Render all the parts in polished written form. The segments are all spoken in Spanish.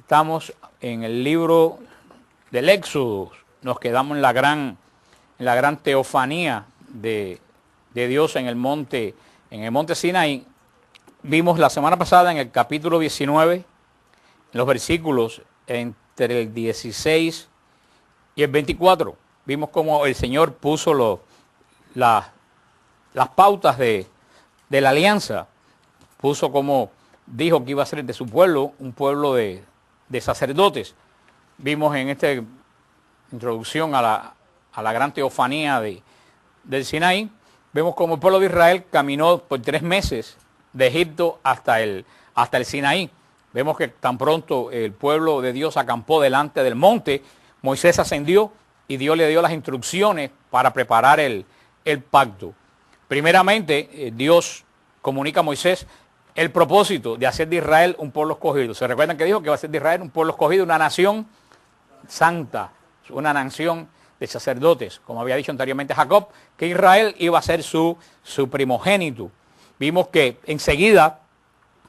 Estamos en el libro del Éxodo. Nos quedamos en la gran teofanía de Dios en el monte Sinaí. Vimos la semana pasada en el capítulo 19, en los versículos entre el 16 y el 24. Vimos cómo el Señor puso las pautas de la alianza. Puso como dijo que iba a ser de su pueblo, un pueblo de sacerdotes. Vimos en esta introducción a la gran teofanía del Sinaí, vemos como el pueblo de Israel caminó por 3 meses de Egipto hasta el Sinaí. Vemos que tan pronto el pueblo de Dios acampó delante del monte, Moisés ascendió y Dios le dio las instrucciones para preparar el pacto. Primeramente, Dios comunica a Moisés el propósito de hacer de Israel un pueblo escogido. ¿Se recuerdan que dijo que va a ser de Israel un pueblo escogido, una nación santa, una nación de sacerdotes? Como había dicho anteriormente Jacob, que Israel iba a ser su primogénito. Vimos que enseguida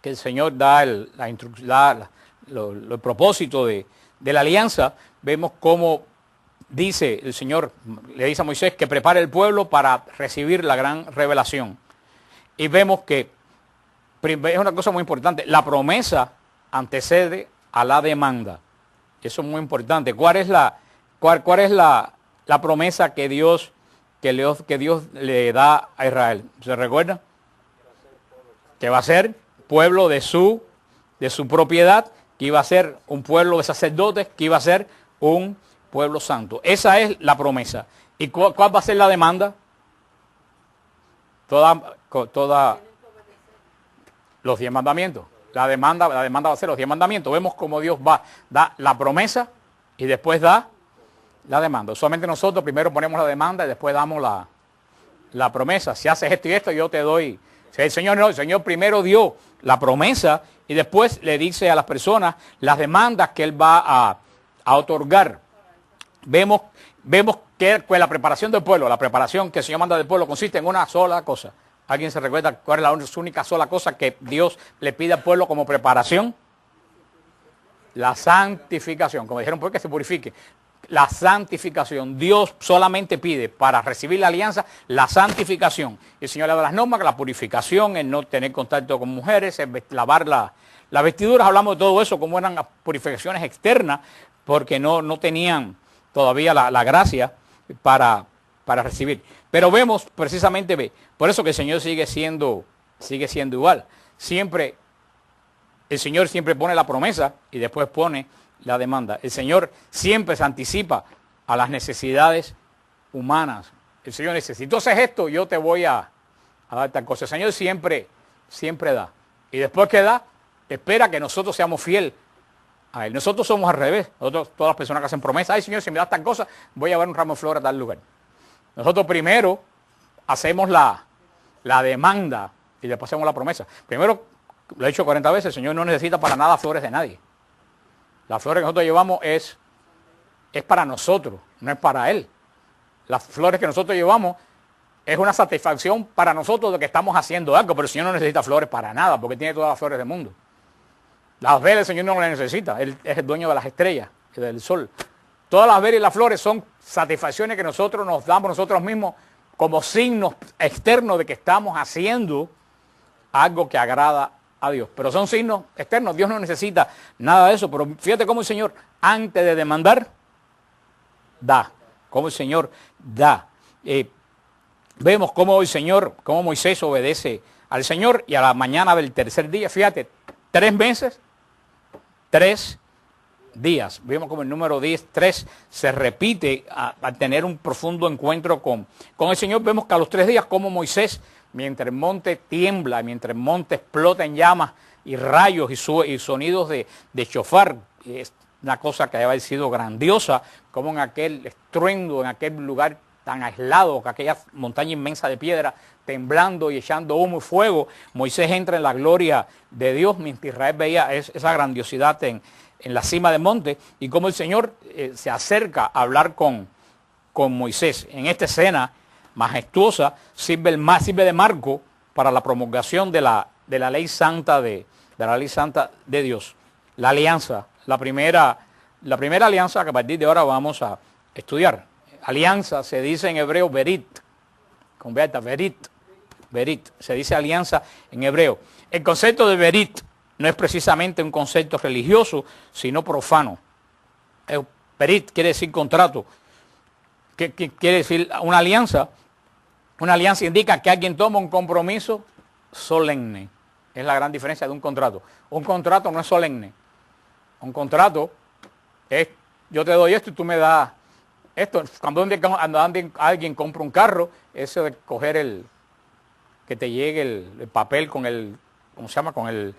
que el Señor da el propósito de la alianza, vemos cómo dice el Señor, le dice a Moisés que prepare el pueblo para recibir la gran revelación. Y vemos que es una cosa muy importante, la promesa antecede a la demanda. Eso es muy importante. ¿Cuál es la promesa que Dios le da a Israel? ¿Se recuerda? Que va a ser pueblo de su propiedad, que iba a ser un pueblo de sacerdotes, que iba a ser un pueblo santo. Esa es la promesa. ¿Y cuál va a ser la demanda? Toda los 10 mandamientos. La demanda va a ser los 10 mandamientos. Vemos cómo Dios da la promesa y después da la demanda. Usualmente nosotros primero ponemos la demanda y después damos la promesa. Si haces esto y esto, yo te doy. Si el Señor no, el Señor primero dio la promesa y después le dice a las personas las demandas que Él va a otorgar. Vemos que la preparación del pueblo, la preparación que el Señor manda del pueblo consiste en una sola cosa. ¿Alguien se recuerda cuál es la única sola cosa que Dios le pide al pueblo como preparación? La santificación. Como dijeron, ¿por qué se purifique? La santificación. Dios solamente pide para recibir la alianza la santificación. El Señor le da las normas, la purificación, el no tener contacto con mujeres, el lavar las vestiduras. Hablamos de todo eso, como eran las purificaciones externas, porque no tenían todavía la gracia para recibir. Pero vemos precisamente, por eso que el Señor sigue siendo igual. Siempre, el Señor siempre pone la promesa y después pone la demanda. El Señor siempre se anticipa a las necesidades humanas. El Señor dice, si tú haces esto, yo te voy a dar tal cosa. El Señor siempre da. Y después que da, espera que nosotros seamos fieles a Él. Nosotros somos al revés. Nosotros, todas las personas que hacen promesas, ay Señor, si me das tal cosa, voy a llevar un ramo de flores a tal lugar. Nosotros primero hacemos la demanda y después hacemos la promesa. Primero, lo he dicho 40 veces, el Señor no necesita para nada flores de nadie. Las flores que nosotros llevamos es para nosotros, no es para Él. Las flores que nosotros llevamos es una satisfacción para nosotros de que estamos haciendo algo, pero el Señor no necesita flores para nada, porque tiene todas las flores del mundo. Las velas el Señor no las necesita, Él es el dueño de las estrellas y del sol. Todas las velas y las flores son satisfacciones que nosotros nos damos nosotros mismos como signos externos de que estamos haciendo algo que agrada a Dios. Pero son signos externos, Dios no necesita nada de eso. Pero fíjate cómo el Señor, antes de demandar, da. Cómo el Señor da. Vemos cómo cómo Moisés obedece al Señor y a la mañana del tercer día, fíjate, 3 meses, 3 días. Vemos como el número 3 se repite al tener un profundo encuentro con el Señor. Vemos que a los 3 días como Moisés, mientras el monte tiembla, mientras el monte explota en llamas y rayos y sonidos de shofar, es una cosa que debe haber sido grandiosa, como en aquel estruendo, en aquel lugar tan aislado, que aquella montaña inmensa de piedra, temblando y echando humo y fuego, Moisés entra en la gloria de Dios, mientras Israel veía esa grandiosidad en la cima del monte, y como el Señor se acerca a hablar con Moisés. En esta escena majestuosa sirve de marco para la promulgación de la ley santa de Dios. La alianza la primera alianza que a partir de ahora vamos a estudiar. Alianza se dice en hebreo berit, convierta, berit, se dice alianza en hebreo. El concepto de berit no es precisamente un concepto religioso, sino profano. Berit quiere decir contrato. ¿Qué quiere decir una alianza? Una alianza indica que alguien toma un compromiso solemne. Es la gran diferencia de un contrato. Un contrato no es solemne. Un contrato es, yo te doy esto y tú me das esto. Cuando alguien compra un carro, eso de coger que te llegue el papel con el, ¿cómo se llama? Con el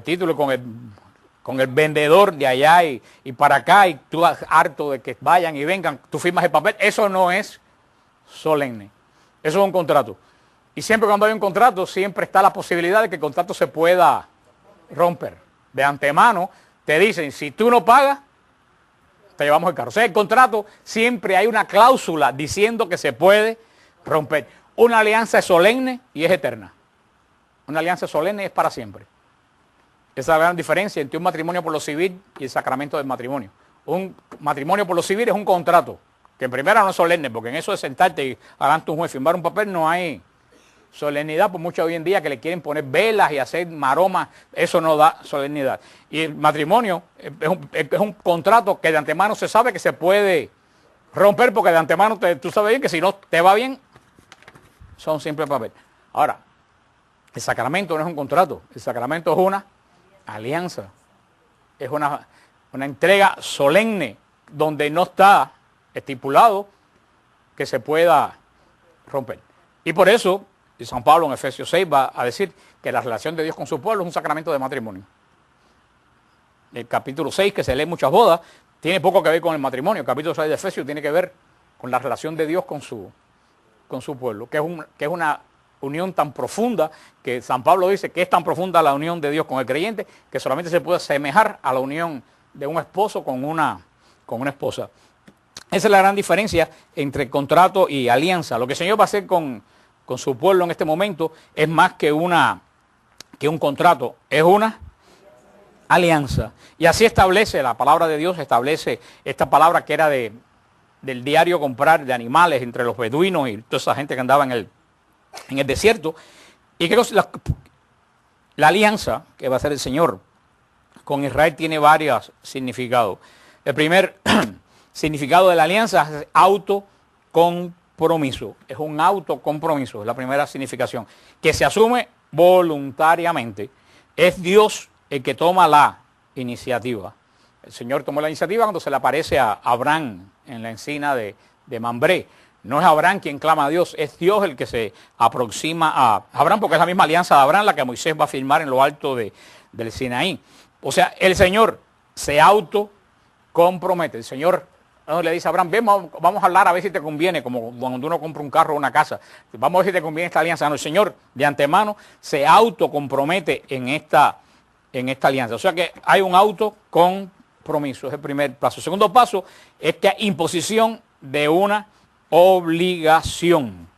título, con el vendedor de allá y para acá, y tú harto de que vayan y vengan, tú firmas el papel, eso no es solemne. Eso es un contrato. Y siempre cuando hay un contrato, siempre está la posibilidad de que el contrato se pueda romper. De antemano te dicen, si tú no pagas, te llevamos el carro. O sea, el contrato siempre hay una cláusula diciendo que se puede romper. Una alianza es solemne y es eterna. Una alianza solemne es para siempre. Esa es la gran diferencia entre un matrimonio por lo civil y el sacramento del matrimonio. Un matrimonio por lo civil es un contrato, que en primera no es solemne, porque en eso de sentarte y ante un juez firmar un papel no hay solemnidad, por mucho hoy en día que le quieren poner velas y hacer maromas, eso no da solemnidad. Y el matrimonio es un contrato que de antemano se sabe que se puede romper, porque de antemano tú sabes bien que si no te va bien, son simple papel. Ahora, el sacramento no es un contrato, el sacramento es una alianza, es una entrega solemne donde no está estipulado que se pueda romper. Y por eso, San Pablo en Efesios 6 va a decir que la relación de Dios con su pueblo es un sacramento de matrimonio. El capítulo 6, que se lee en muchas bodas, tiene poco que ver con el matrimonio. El capítulo 6 de Efesios tiene que ver con la relación de Dios con su pueblo, que es una unión tan profunda, que San Pablo dice que es tan profunda la unión de Dios con el creyente, que solamente se puede asemejar a la unión de un esposo con una esposa. Esa es la gran diferencia entre contrato y alianza. Lo que el Señor va a hacer con su pueblo en este momento es más que un contrato, es una alianza. Y así establece la palabra de Dios, establece esta palabra que era del diario comprar de animales entre los beduinos y toda esa gente que andaba en el desierto. Y que la alianza que va a hacer el Señor con Israel tiene varios significados. El primer significado de la alianza es autocompromiso. Es un autocompromiso, es la primera significación, que se asume voluntariamente. Es Dios el que toma la iniciativa. El Señor tomó la iniciativa cuando se le aparece a Abraham en la encina de Mambré. No es Abraham quien clama a Dios, es Dios el que se aproxima a Abraham, porque es la misma alianza de Abraham la que Moisés va a firmar en lo alto del Sinaí. O sea, el Señor se autocompromete. El Señor le dice a Abraham, ven, vamos a hablar a ver si te conviene, como cuando uno compra un carro o una casa. Vamos a ver si te conviene esta alianza. No, el Señor de antemano se autocompromete en esta alianza. O sea que hay un autocompromiso, es el primer paso. El segundo paso es que hay imposición de una obligación.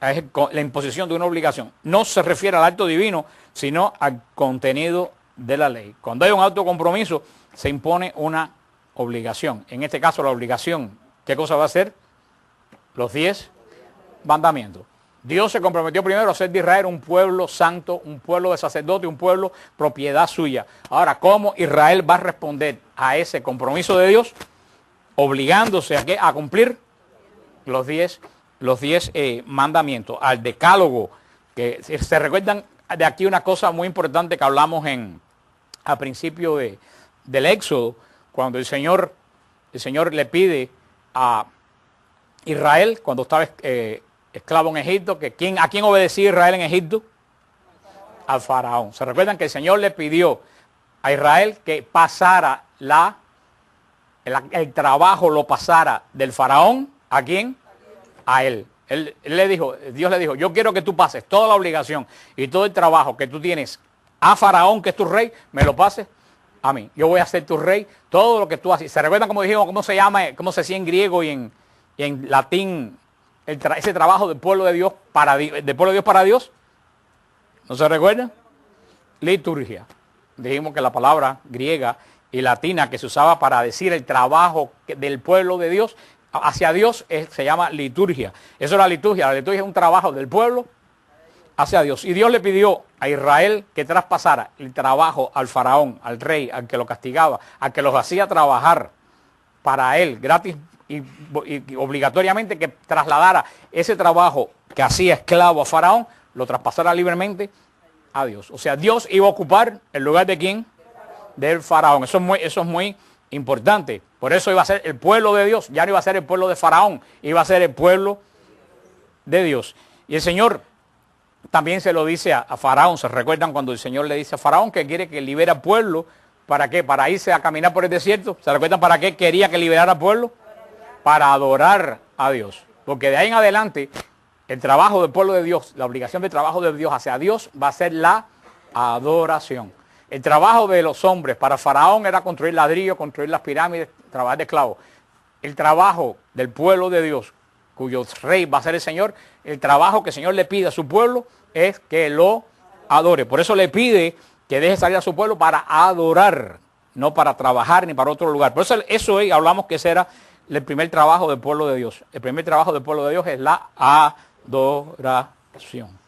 Es la imposición de una obligación. No se refiere al acto divino, sino al contenido de la ley. Cuando hay un autocompromiso, se impone una obligación. En este caso, la obligación, ¿qué cosa va a hacer? Los 10 mandamientos. Dios se comprometió primero a hacer de Israel un pueblo santo, un pueblo de sacerdote, un pueblo propiedad suya. Ahora, ¿cómo Israel va a responder a ese compromiso de Dios? Obligándose a cumplir los 10 mandamientos, al decálogo, que se recuerdan de aquí una cosa muy importante que hablamos al principio del Éxodo, cuando el Señor le pide a Israel, cuando estaba esclavo en Egipto, ¿a quién obedecía Israel en Egipto? Al faraón. ¿Se recuerdan que el Señor le pidió a Israel que pasara el trabajo lo pasara del faraón? ¿A quién? A él. Dios le dijo, yo quiero que tú pases toda la obligación y todo el trabajo que tú tienes a Faraón, que es tu rey, me lo pases a mí. Yo voy a ser tu rey, todo lo que tú haces. ¿Se recuerdan cómo dijimos, cómo se llama, cómo se decía en griego y en latín ese trabajo del pueblo de Dios para Dios? ¿No se recuerdan? Liturgia. Dijimos que la palabra griega y latina que se usaba para decir el trabajo del pueblo de Dios hacia Dios se llama liturgia. Eso es la liturgia. La liturgia es un trabajo del pueblo hacia Dios. Y Dios le pidió a Israel que traspasara el trabajo al faraón, al rey, al que lo castigaba, al que los hacía trabajar para él, gratis y obligatoriamente, que trasladara ese trabajo que hacía esclavo a faraón, lo traspasara libremente a Dios. O sea, Dios iba a ocupar el lugar de ¿quién? Del faraón. Eso es muy importante. Por eso iba a ser el pueblo de Dios. Ya no iba a ser el pueblo de faraón, iba a ser el pueblo de Dios. Y el Señor también se lo dice a faraón. ¿Se recuerdan cuando el Señor le dice a faraón que quiere que libere al pueblo? ¿Para qué? Para irse a caminar por el desierto. ¿Se recuerdan para qué quería que liberara al pueblo? Para adorar a Dios. Porque de ahí en adelante el trabajo del pueblo de Dios, la obligación del trabajo de Dios hacia Dios va a ser la adoración. El trabajo de los hombres para faraón era construir ladrillos, construir las pirámides, trabajar de esclavos. El trabajo del pueblo de Dios, cuyo rey va a ser el Señor, el trabajo que el Señor le pide a su pueblo es que lo adore. Por eso le pide que deje salir a su pueblo para adorar, no para trabajar ni para otro lugar. Por eso hablamos que ese era el primer trabajo del pueblo de Dios. El primer trabajo del pueblo de Dios es la adoración.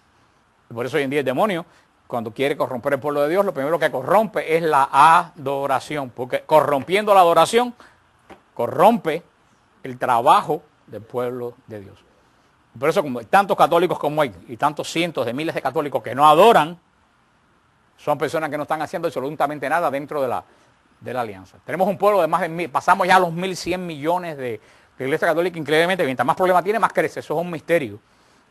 Por eso hoy en día el demonio, cuando quiere corromper el pueblo de Dios, lo primero que corrompe es la adoración. Porque corrompiendo la adoración, corrompe el trabajo del pueblo de Dios. Por eso, como hay tantos católicos como hay, y tantos cientos de miles de católicos que no adoran, son personas que no están haciendo absolutamente nada dentro de la alianza. Tenemos un pueblo de más de 1.000, pasamos ya a los 1.100 millones de Iglesia Católica, increíblemente, mientras más problemas tiene, más crece. Eso es un misterio.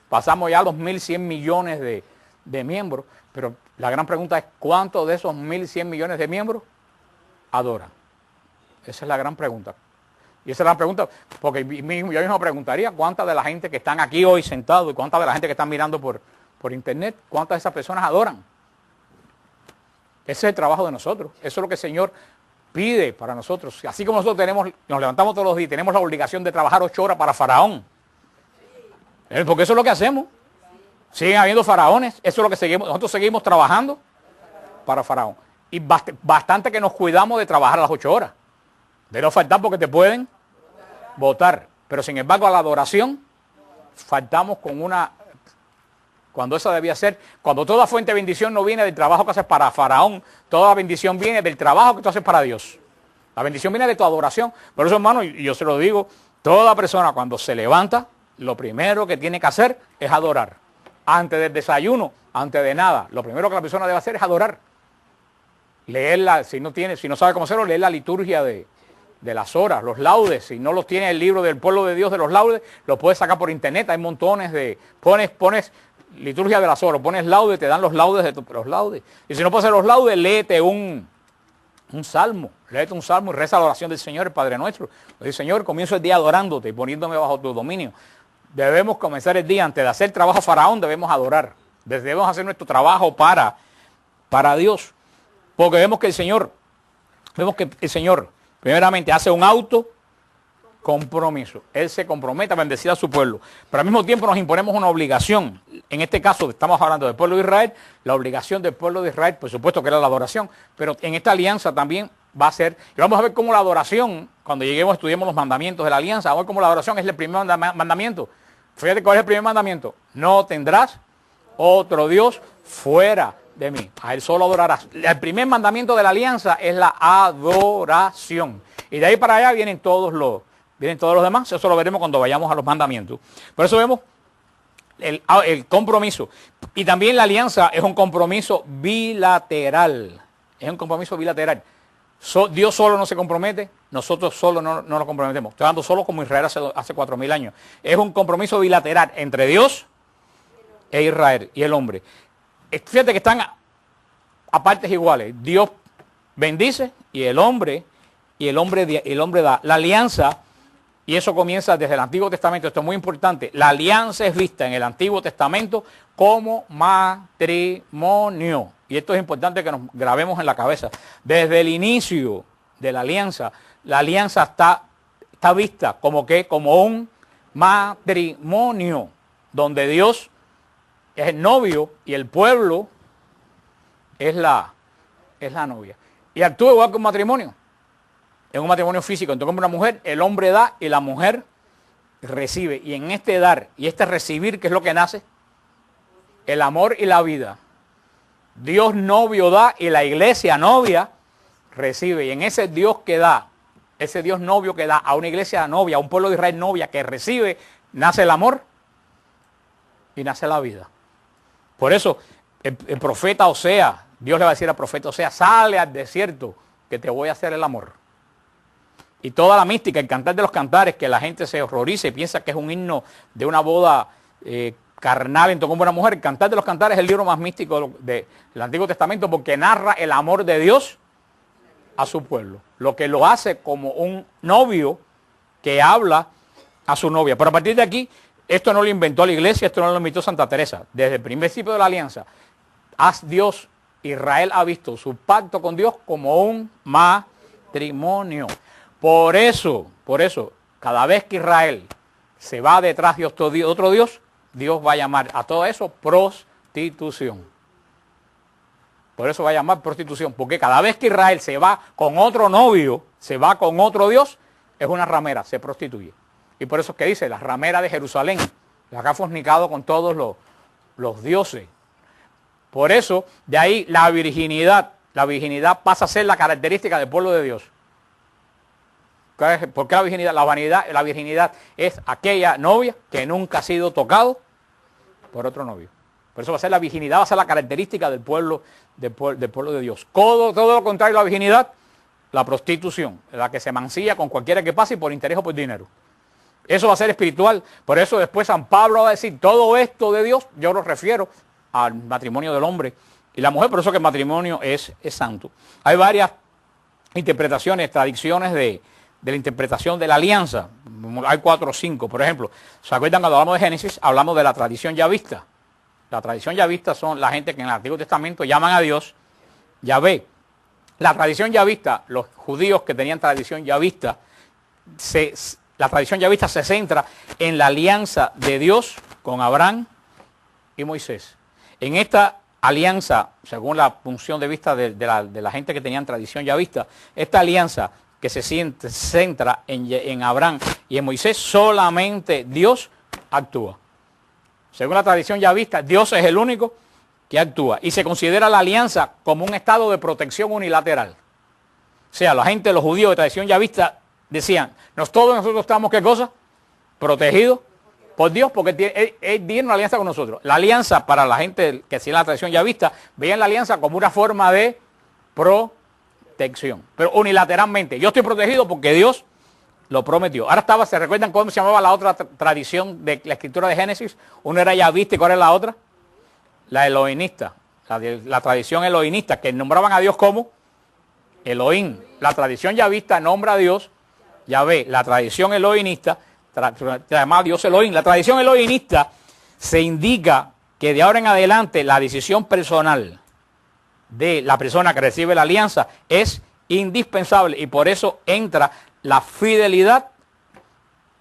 Pasamos ya a los 1.100 millones de miembros, pero la gran pregunta es, ¿cuántos de esos 1.100 millones de miembros adoran? Esa es la gran pregunta. Y esa es la pregunta, porque yo mismo preguntaría, ¿cuántas de la gente que están aquí hoy sentados y cuántas de la gente que están mirando por internet, cuántas de esas personas adoran? Ese es el trabajo de nosotros. Eso es lo que el Señor pide para nosotros. Así como nosotros nos levantamos todos los días y tenemos la obligación de trabajar 8 horas para faraón. Porque eso es lo que hacemos. Siguen habiendo faraones. Eso es lo que seguimos. Nosotros seguimos trabajando para faraón. Y bastante que nos cuidamos de trabajar a las 8 horas. De no faltar porque te pueden votar. Pero sin embargo a la adoración faltamos con una... Cuando esa debía ser, cuando toda fuente de bendición no viene del trabajo que haces para faraón, toda bendición viene del trabajo que tú haces para Dios. La bendición viene de tu adoración. Por eso, hermano, y yo se lo digo, toda persona cuando se levanta, lo primero que tiene que hacer es adorar. Antes del desayuno, antes de nada, lo primero que la persona debe hacer es adorar. Leerla, si no sabe cómo hacerlo, leer la liturgia de las horas, los laudes. Si no los tiene el libro del pueblo de Dios de los laudes, lo puedes sacar por internet. Hay montones de... Pones liturgia de las horas, pones laudes, te dan los laudes de los laudes. Y si no puedes hacer los laudes, léete un salmo. Léete un salmo y reza la oración del Señor, el Padre Nuestro. Dice, Señor, comienzo el día adorándote y poniéndome bajo tu dominio. Debemos comenzar el día, antes de hacer trabajo faraón, debemos adorar. Debemos hacer nuestro trabajo para Dios. Porque vemos que el Señor, primeramente, hace un compromiso. Él se compromete a bendecir a su pueblo. Pero al mismo tiempo nos imponemos una obligación. En este caso estamos hablando del pueblo de Israel. La obligación del pueblo de Israel, por supuesto que era la adoración. Pero en esta alianza también va a ser... Y vamos a ver cómo la adoración, cuando lleguemos, estudiemos los mandamientos de la alianza. Vamos a ver cómo la adoración es el primer mandamiento. Fíjate cuál es el primer mandamiento. No tendrás otro Dios fuera de mí. A él solo adorarás. El primer mandamiento de la alianza es la adoración. Y de ahí para allá vienen todos los demás. Eso lo veremos cuando vayamos a los mandamientos. Por eso vemos el compromiso. Y también la alianza es un compromiso bilateral. Es un compromiso bilateral. Dios solo no se compromete, nosotros solo no nos comprometemos. Estoy hablando solo como Israel hace 4.000 años. Es un compromiso bilateral entre Dios e Israel y el hombre. Fíjate que están a partes iguales. Dios bendice y el hombre da. La alianza, y eso comienza desde el Antiguo Testamento, esto es muy importante, la alianza es vista en el Antiguo Testamento como matrimonio. Y esto es importante que nos grabemos en la cabeza. Desde el inicio de la alianza está vista como un matrimonio, donde Dios es el novio y el pueblo es la novia. Y actúa igual que un matrimonio. en un matrimonio físico entre un hombre y una mujer, el hombre da y la mujer recibe. Y en este dar y este recibir, ¿qué es lo que nace? El amor y la vida. Dios novio da y la iglesia novia recibe. Y en ese Dios que da, ese Dios novio que da a una iglesia novia, a un pueblo de Israel novia que recibe, nace el amor y nace la vida. Por eso el profeta Oseas, Dios le va a decir al profeta Oseas, sale al desierto que te voy a hacer el amor. Y toda la mística, el cantar de los cantares, que la gente se horroriza y piensa que es un himno de una boda carnal entre una mujer. El cantar de los cantares es el libro más místico del Antiguo Testamento porque narra el amor de Dios a su pueblo. Lo que lo hace como un novio que habla a su novia. Pero a partir de aquí, esto no lo inventó la iglesia, esto no lo inventó Santa Teresa. Desde el principio de la alianza, Israel ha visto su pacto con Dios como un matrimonio. Por eso, cada vez que Israel se va detrás de otro Dios, Dios va a llamar a todo eso prostitución. Por eso va a llamar prostitución, porque cada vez que Israel se va con otro novio, se va con otro Dios, es una ramera, se prostituye. Y por eso es que dice, la ramera de Jerusalén, la que ha fornicado con todos los dioses. Por eso, de ahí la virginidad pasa a ser la característica del pueblo de Dios. ¿Por qué la virginidad? La virginidad es aquella novia que nunca ha sido tocado por otro novio. Por eso va a ser la virginidad, va a ser la característica del pueblo de Dios. Todo lo contrario a la virginidad, la prostitución, la que se mancilla con cualquiera que pase por interés o por dinero. Eso va a ser espiritual. Por eso después San Pablo va a decir, todo esto de Dios, yo lo refiero al matrimonio del hombre y la mujer, por eso que el matrimonio es santo. Hay varias interpretaciones, tradiciones de la interpretación de la alianza. Hay 4 o 5, por ejemplo. ¿Se acuerdan cuando hablamos de Génesis? Hablamos de la tradición yavista. La tradición yavista son la gente que en el Antiguo Testamento llaman a Dios Yahvé. La tradición yavista, los judíos que tenían tradición yavista, la tradición yavista se centra en la alianza de Dios con Abraham y Moisés. En esta alianza, según la punción de vista de la gente que tenían tradición yavista, esta alianza que se centra en Abraham y en Moisés, solamente Dios actúa. Según la tradición yavista, Dios es el único que actúa y se considera la alianza como un estado de protección unilateral. O sea, la gente, los judíos de tradición yavista decían, todos nosotros estamos, ¿qué cosa? Protegidos por Dios porque Él tiene una alianza con nosotros. La alianza para la gente que sigue la tradición yavista, veían la alianza como una forma de protección, pero unilateralmente. Yo estoy protegido porque Dios lo prometió. Ahora ¿se recuerdan cómo se llamaba la otra tradición de la escritura de Génesis? Uno era yavista y ¿cuál era la otra? La elohimista, la tradición elohimista, que nombraban a Dios como Elohim. La tradición yavista nombra a Dios Yahvé. La tradición elohimista llama a Dios Elohim. La tradición elohimista se indica que de ahora en adelante la decisión personal de la persona que recibe la alianza es indispensable y por eso entra la fidelidad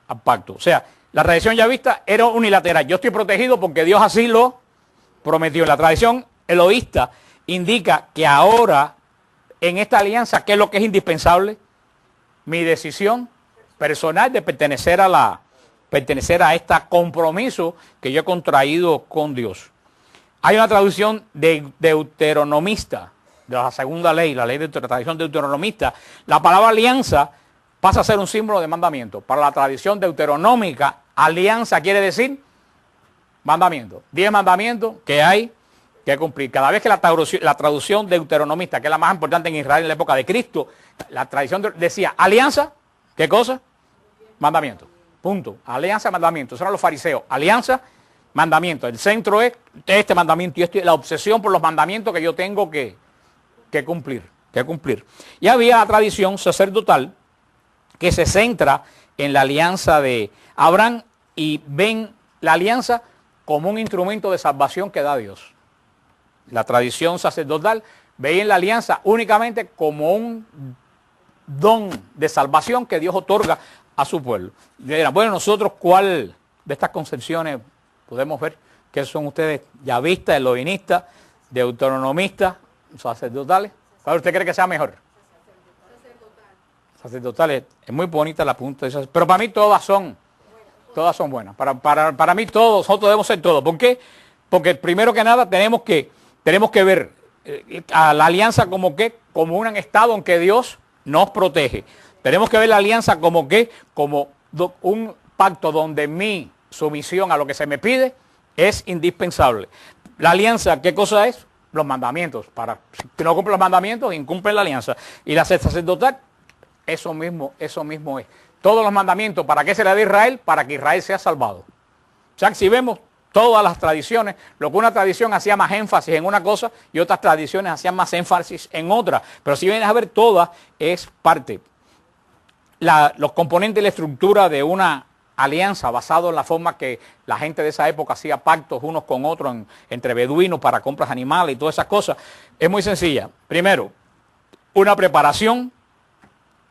al pacto. O sea, la tradición yavista era unilateral. Yo estoy protegido porque Dios así lo prometió. La tradición elohista indica que ahora en esta alianza, ¿qué es lo que es indispensable? Mi decisión personal de pertenecer a este compromiso que yo he contraído con Dios. Hay una traducción de deuteronomista, de la segunda ley, la ley de la tradición deuteronomista. La palabra alianza pasa a ser un símbolo de mandamiento. Para la tradición deuteronómica, alianza quiere decir mandamiento. 10 mandamientos que hay que cumplir. Cada vez que la traducción deuteronomista, que es la más importante en Israel en la época de Cristo, la tradición decía alianza, ¿qué cosa? Mandamiento. Punto. Alianza, mandamiento. Eso eran los fariseos. Alianza, mandamiento. El centro es este mandamiento y la obsesión por los mandamientos que yo tengo que cumplir. Y había la tradición sacerdotal que se centra en la alianza de Abraham y ven la alianza como un instrumento de salvación que da Dios. La tradición sacerdotal veía en la alianza únicamente como un don de salvación que Dios otorga a su pueblo. Y dirán, bueno, nosotros, ¿cuál de estas concepciones podemos ver? ¿Qué son ustedes? Yavistas, elohimistas, deuteronomistas, sacerdotales. ¿Cuál usted cree que sea mejor? sacerdotales. Es muy bonita la punta de esas, pero para mí todas son buenas. Para mí nosotros debemos ser todos. ¿Por qué? Porque primero que nada tenemos que ver a la alianza como un estado en que Dios nos protege. Tenemos que ver la alianza como un pacto donde mi sumisión a lo que se me pide es indispensable. La alianza, ¿qué cosa es? Los mandamientos. Si no cumple los mandamientos, incumple la alianza. Y la sacerdotal, eso mismo es. Todos los mandamientos, ¿para qué se le da a Israel? Para que Israel sea salvado. O sea, que si vemos todas las tradiciones, lo que una tradición hacía más énfasis en una cosa y otras tradiciones hacían más énfasis en otra. Pero si vienes a ver todas, es parte. Los componentes de la estructura de una alianza basado en la forma que la gente de esa época hacía pactos unos con otros entre beduinos para compras animales y todas esas cosas, es muy sencilla. Primero, una preparación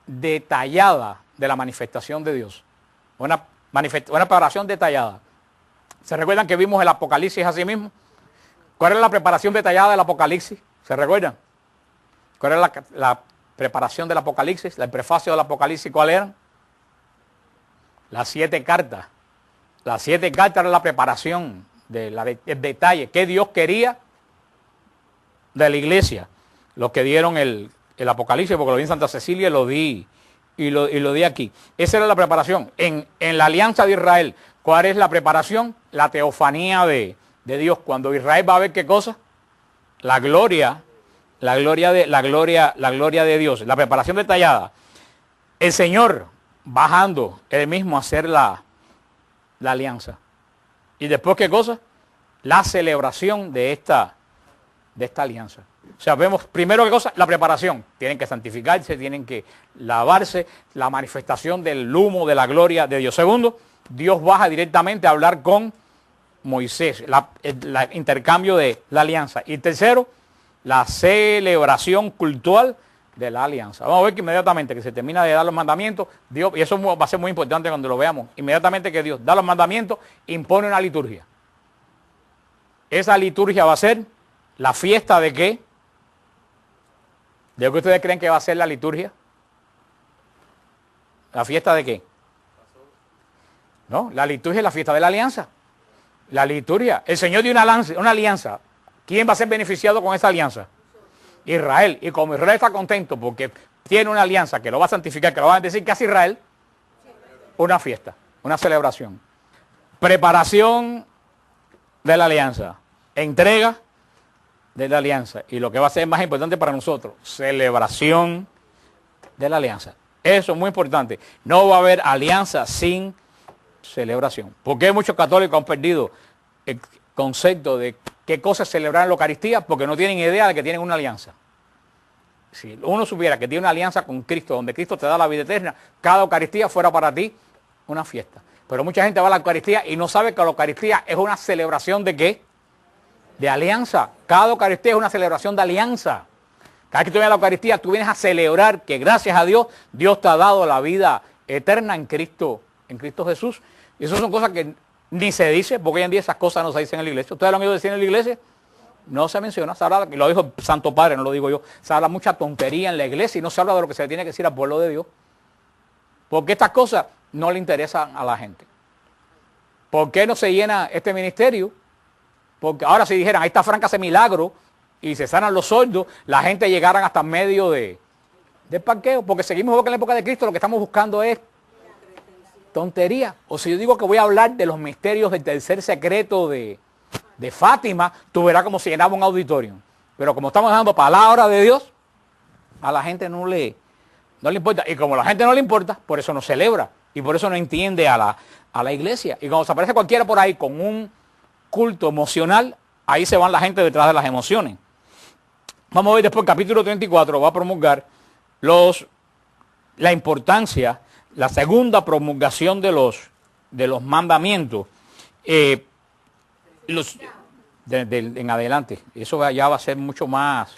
detallada de la manifestación de Dios. Una preparación detallada. ¿Se recuerdan que vimos el Apocalipsis así mismo? ¿Cuál era la preparación detallada del Apocalipsis? ¿Se recuerdan? ¿Cuál era la preparación del Apocalipsis? El prefacio del Apocalipsis, ¿cuál era? Las 7 cartas. Las 7 cartas eran la preparación, el detalle, qué Dios quería de la iglesia. Los que dieron el Apocalipsis, porque lo di en Santa Cecilia, lo di y lo di aquí. Esa era la preparación. En la alianza de Israel, ¿cuál es la preparación? La teofanía de Dios. Cuando Israel va a ver qué cosa, la gloria de Dios, la preparación detallada. El Señor bajando él mismo a hacer la alianza. Y después, ¿qué cosa? La celebración de esta alianza. O sea, vemos primero, ¿qué cosa? La preparación. Tienen que santificarse, tienen que lavarse, la manifestación del humo de la gloria de Dios. Segundo, Dios baja directamente a hablar con Moisés, el intercambio de la alianza. Y tercero, la celebración cultural de la alianza. Vamos a ver que inmediatamente que se termina de dar los mandamientos, Dios, y eso va a ser muy importante cuando lo veamos, inmediatamente que Dios da los mandamientos, impone una liturgia. Esa liturgia va a ser la fiesta de ¿qué? ¿De qué ustedes creen que va a ser la liturgia? ¿La fiesta de qué? No, la liturgia es la fiesta de la alianza. La liturgia, el Señor dio una alianza. ¿Quién va a ser beneficiado con esa alianza? Israel. Y como Israel está contento porque tiene una alianza que lo va a santificar, que lo va a decir que hace Israel, una fiesta, una celebración. Preparación de la alianza. Entrega de la alianza. Y lo que va a ser más importante para nosotros, celebración de la alianza. Eso es muy importante. No va a haber alianza sin celebración. Porque muchos católicos han perdido el concepto de qué cosa es celebrar en la Eucaristía porque no tienen idea de que tienen una alianza. Si uno supiera que tiene una alianza con Cristo, donde Cristo te da la vida eterna, cada Eucaristía fuera para ti una fiesta. Pero mucha gente va a la Eucaristía y no sabe que la Eucaristía es una celebración de ¿qué? De alianza. Cada Eucaristía es una celebración de alianza. Cada vez que tú vienes a la Eucaristía, tú vienes a celebrar que gracias a Dios, Dios te ha dado la vida eterna en Cristo Jesús. Y eso son cosas que ni se dice, porque hoy en día esas cosas no se dicen en la iglesia. ¿Ustedes lo han oído decir en la iglesia? No se menciona, se habla, lo dijo el Santo Padre, no lo digo yo, se habla mucha tontería en la iglesia y no se habla de lo que se le tiene que decir al pueblo de Dios. Porque estas cosas no le interesan a la gente. ¿Por qué no se llena este ministerio? Porque ahora si dijeran, ahí está Franca hace milagro y se sanan los sordos, la gente llegaran hasta medio de parqueo, porque seguimos igual que en la época de Cristo, lo que estamos buscando es tontería. O si yo digo que voy a hablar de los misterios del tercer secreto de Fátima, tú verás cómo se llenaba un auditorio. Pero como estamos dando palabra de Dios, a la gente no le importa. Y como a la gente no le importa, por eso no celebra. Y por eso no entiende a la iglesia. Y cuando se aparece cualquiera por ahí con un culto emocional, ahí se van la gente detrás de las emociones. Vamos a ver después el capítulo 34, va a promulgar la importancia, la segunda promulgación de los mandamientos. En adelante. Eso ya va a ser mucho más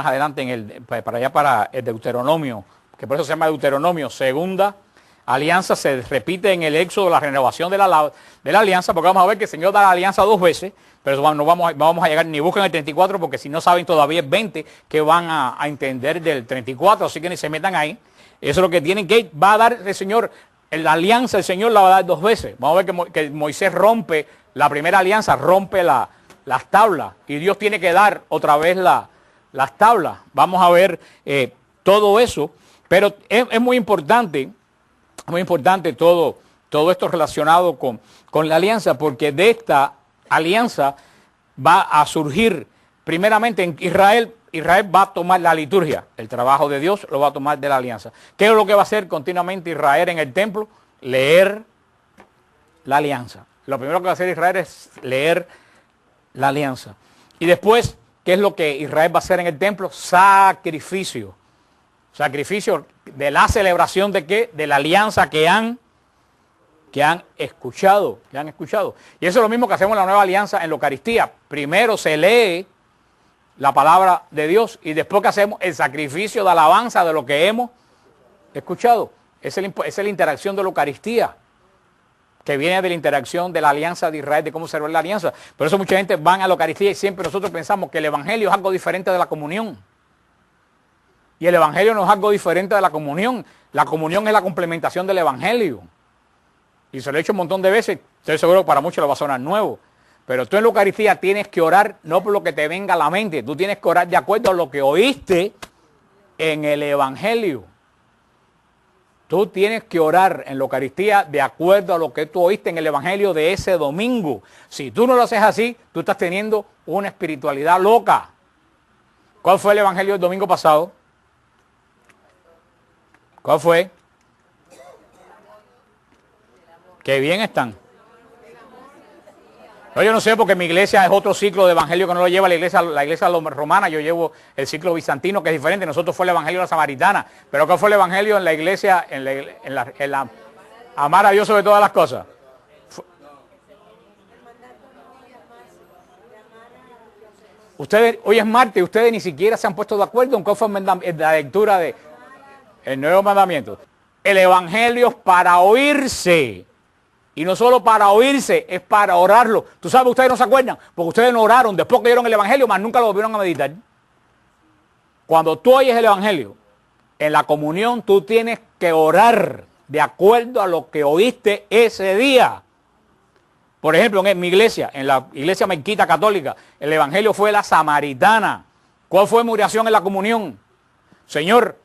adelante para allá para el Deuteronomio, que por eso se llama Deuteronomio. Segunda alianza se repite en el Éxodo, la renovación de la alianza, porque vamos a ver que el Señor da la alianza 2 veces, pero no vamos a llegar ni busquen el 34, porque si no saben todavía es 20 que van a entender del 34, así que ni se metan ahí. Eso es lo que tienen que va a dar el Señor. La alianza el Señor la va a dar 2 veces. Vamos a ver que Moisés rompe la primera alianza, rompe las tablas. Y Dios tiene que dar otra vez las tablas. Vamos a ver todo eso. Pero es muy importante todo esto relacionado con la alianza, porque de esta alianza va a surgir primeramente en Israel. Israel va a tomar la liturgia, el trabajo de Dios lo va a tomar de la alianza. ¿Qué es lo que va a hacer continuamente Israel en el templo? Leer la alianza. Lo primero que va a hacer Israel es leer la alianza. Y después, ¿qué es lo que Israel va a hacer en el templo? Sacrificio. Sacrificio de la celebración de ¿qué? De la alianza que han escuchado. Y eso es lo mismo que hacemos en la nueva alianza en la Eucaristía. Primero se lee la palabra de Dios y después que hacemos el sacrificio de alabanza de lo que hemos escuchado. Esa es la interacción de la Eucaristía, que viene de la interacción de la alianza de Israel, de cómo celebrar la alianza. Por eso mucha gente va a la Eucaristía y siempre nosotros pensamos que el Evangelio es algo diferente de la comunión. Y el Evangelio no es algo diferente de la comunión. La comunión es la complementación del Evangelio. Y se lo he dicho un montón de veces, estoy seguro que para muchos lo va a sonar nuevo. Pero tú en la Eucaristía tienes que orar no por lo que te venga a la mente, tú tienes que orar de acuerdo a lo que oíste en el Evangelio. Tú tienes que orar en la Eucaristía de acuerdo a lo que tú oíste en el Evangelio de ese domingo. Si tú no lo haces así, tú estás teniendo una espiritualidad loca. ¿Cuál fue el Evangelio del domingo pasado? ¿Cuál fue? Qué bien están. No, yo no sé, porque mi iglesia es otro ciclo de evangelio que no lo lleva la iglesia romana. Yo llevo el ciclo bizantino, que es diferente. Nosotros fue el evangelio de la samaritana. Pero ¿qué fue el evangelio en la iglesia, en la amar a Dios sobre todas las cosas? Ustedes, hoy es martes, ustedes ni siquiera se han puesto de acuerdo en cuál fue la lectura del nuevo mandamiento. El evangelio es para oírse. Y no solo para oírse, es para orarlo. Tú sabes, ustedes no se acuerdan, porque ustedes no oraron después que oyeron el Evangelio, más nunca lo volvieron a meditar. Cuando tú oyes el Evangelio, en la comunión tú tienes que orar de acuerdo a lo que oíste ese día. Por ejemplo, en mi iglesia, en la iglesia Melquita católica, el Evangelio fue la samaritana. ¿Cuál fue mi oración en la comunión? Señor,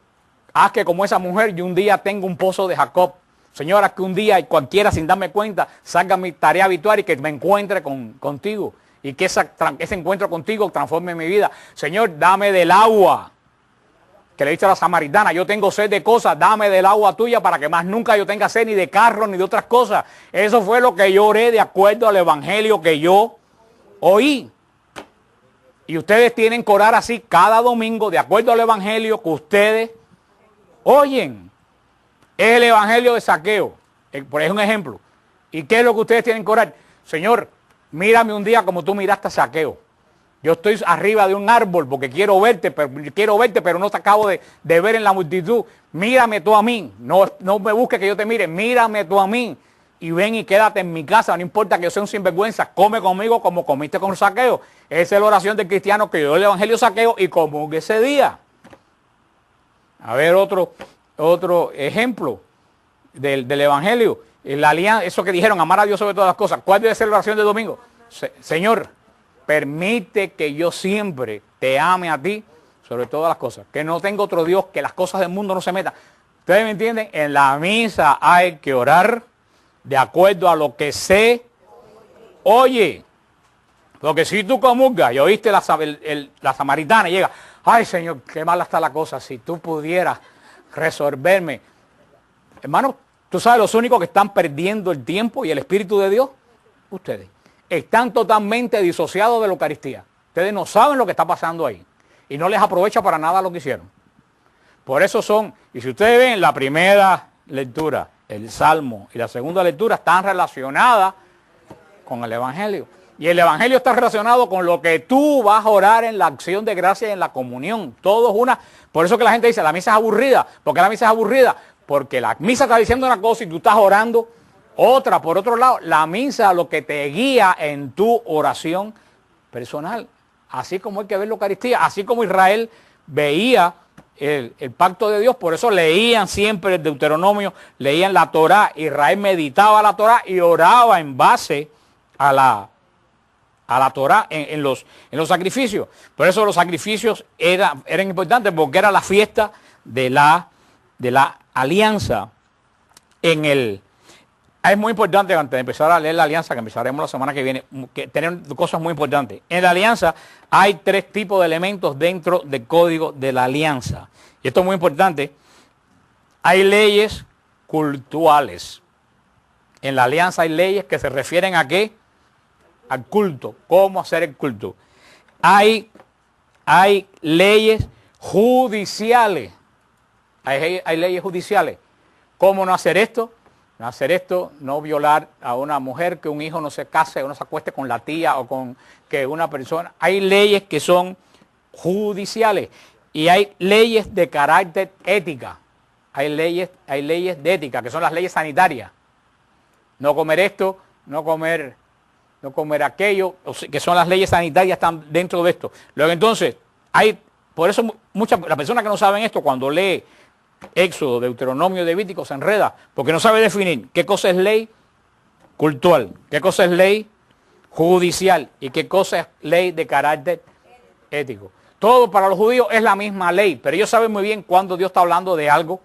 haz que como esa mujer yo un día tenga un pozo de Jacob. Señora, que un día cualquiera sin darme cuenta salga mi tarea habitual y que me encuentre contigo. Y que ese encuentro contigo transforme mi vida. Señor, dame del agua. Que le dice a la samaritana, yo tengo sed de cosas, dame del agua tuya para que más nunca yo tenga sed ni de carro ni de otras cosas. Eso fue lo que yo oré de acuerdo al evangelio que yo oí. Y ustedes tienen que orar así cada domingo de acuerdo al evangelio que ustedes oyen. Es el evangelio de Zaqueo, por ejemplo, un ejemplo. ¿Y qué es lo que ustedes tienen que orar? Señor, mírame un día como tú miraste a Zaqueo. Yo estoy arriba de un árbol porque quiero verte, pero no te acabo de ver en la multitud. Mírame tú a mí. No me busques que yo te mire. Mírame tú a mí. Y ven y quédate en mi casa. No importa que yo sea un sinvergüenza. Come conmigo como comiste con Zaqueo. Esa es la oración del cristiano que dio el evangelio de Zaqueo y comulgue ese día. A ver, otro ejemplo del evangelio, la alianza, eso que dijeron, amar a Dios sobre todas las cosas. ¿Cuál debe ser la oración de domingo? Señor, permite que yo siempre te ame a ti sobre todas las cosas, que no tenga otro Dios, que las cosas del mundo no se metan. ¿Ustedes me entienden? En la misa hay que orar de acuerdo a lo que se oye. Porque si tú comulgas y oíste la samaritana y llega, ay Señor, qué mala está la cosa, si tú pudieras resolverme. Hermano, tú sabes los únicos que están perdiendo el tiempo y el Espíritu de Dios, ustedes. Están totalmente disociados de la Eucaristía. Ustedes no saben lo que está pasando ahí. Y no les aprovecha para nada lo que hicieron. Por eso y si ustedes ven la primera lectura, el Salmo y la segunda lectura están relacionadas con el Evangelio. Y el Evangelio está relacionado con lo que tú vas a orar en la acción de gracia y en la comunión. Todo es una. Por eso que la gente dice, la misa es aburrida. ¿Por qué la misa es aburrida? Porque la misa está diciendo una cosa y tú estás orando otra. Por otro lado, la misa lo que te guía en tu oración personal. Así como hay que ver la Eucaristía. Así como Israel veía el pacto de Dios, por eso leían siempre el Deuteronomio, leían la Torá. Israel meditaba la Torá y oraba en base a la Torá en los sacrificios. Por eso los sacrificios eran importantes, porque era la fiesta de la alianza. Es muy importante, antes de empezar a leer la alianza, que empezaremos la semana que viene, que tener cosas muy importantes. En la alianza hay 3 tipos de elementos dentro del código de la alianza. Y esto es muy importante. Hay leyes cultuales. En la alianza hay leyes que se refieren ¿a qué? Al culto. ¿Cómo hacer el culto? Hay leyes judiciales. Hay leyes judiciales. ¿Cómo no hacer esto? No hacer esto, no violar a una mujer, que un hijo no se case o no se acueste con la tía o con que una persona. Hay leyes que son judiciales y hay leyes de carácter ética. Hay leyes de ética, que son las leyes sanitarias. No comer esto, no comer aquello, que son las leyes sanitarias, están dentro de esto. Luego entonces, por eso las personas que no saben esto, cuando lee Éxodo, Deuteronomio, Levítico, se enreda, porque no sabe definir qué cosa es ley cultural, qué cosa es ley judicial y qué cosa es ley de carácter ético. Todo para los judíos es la misma ley, pero ellos saben muy bien cuando Dios está hablando de algo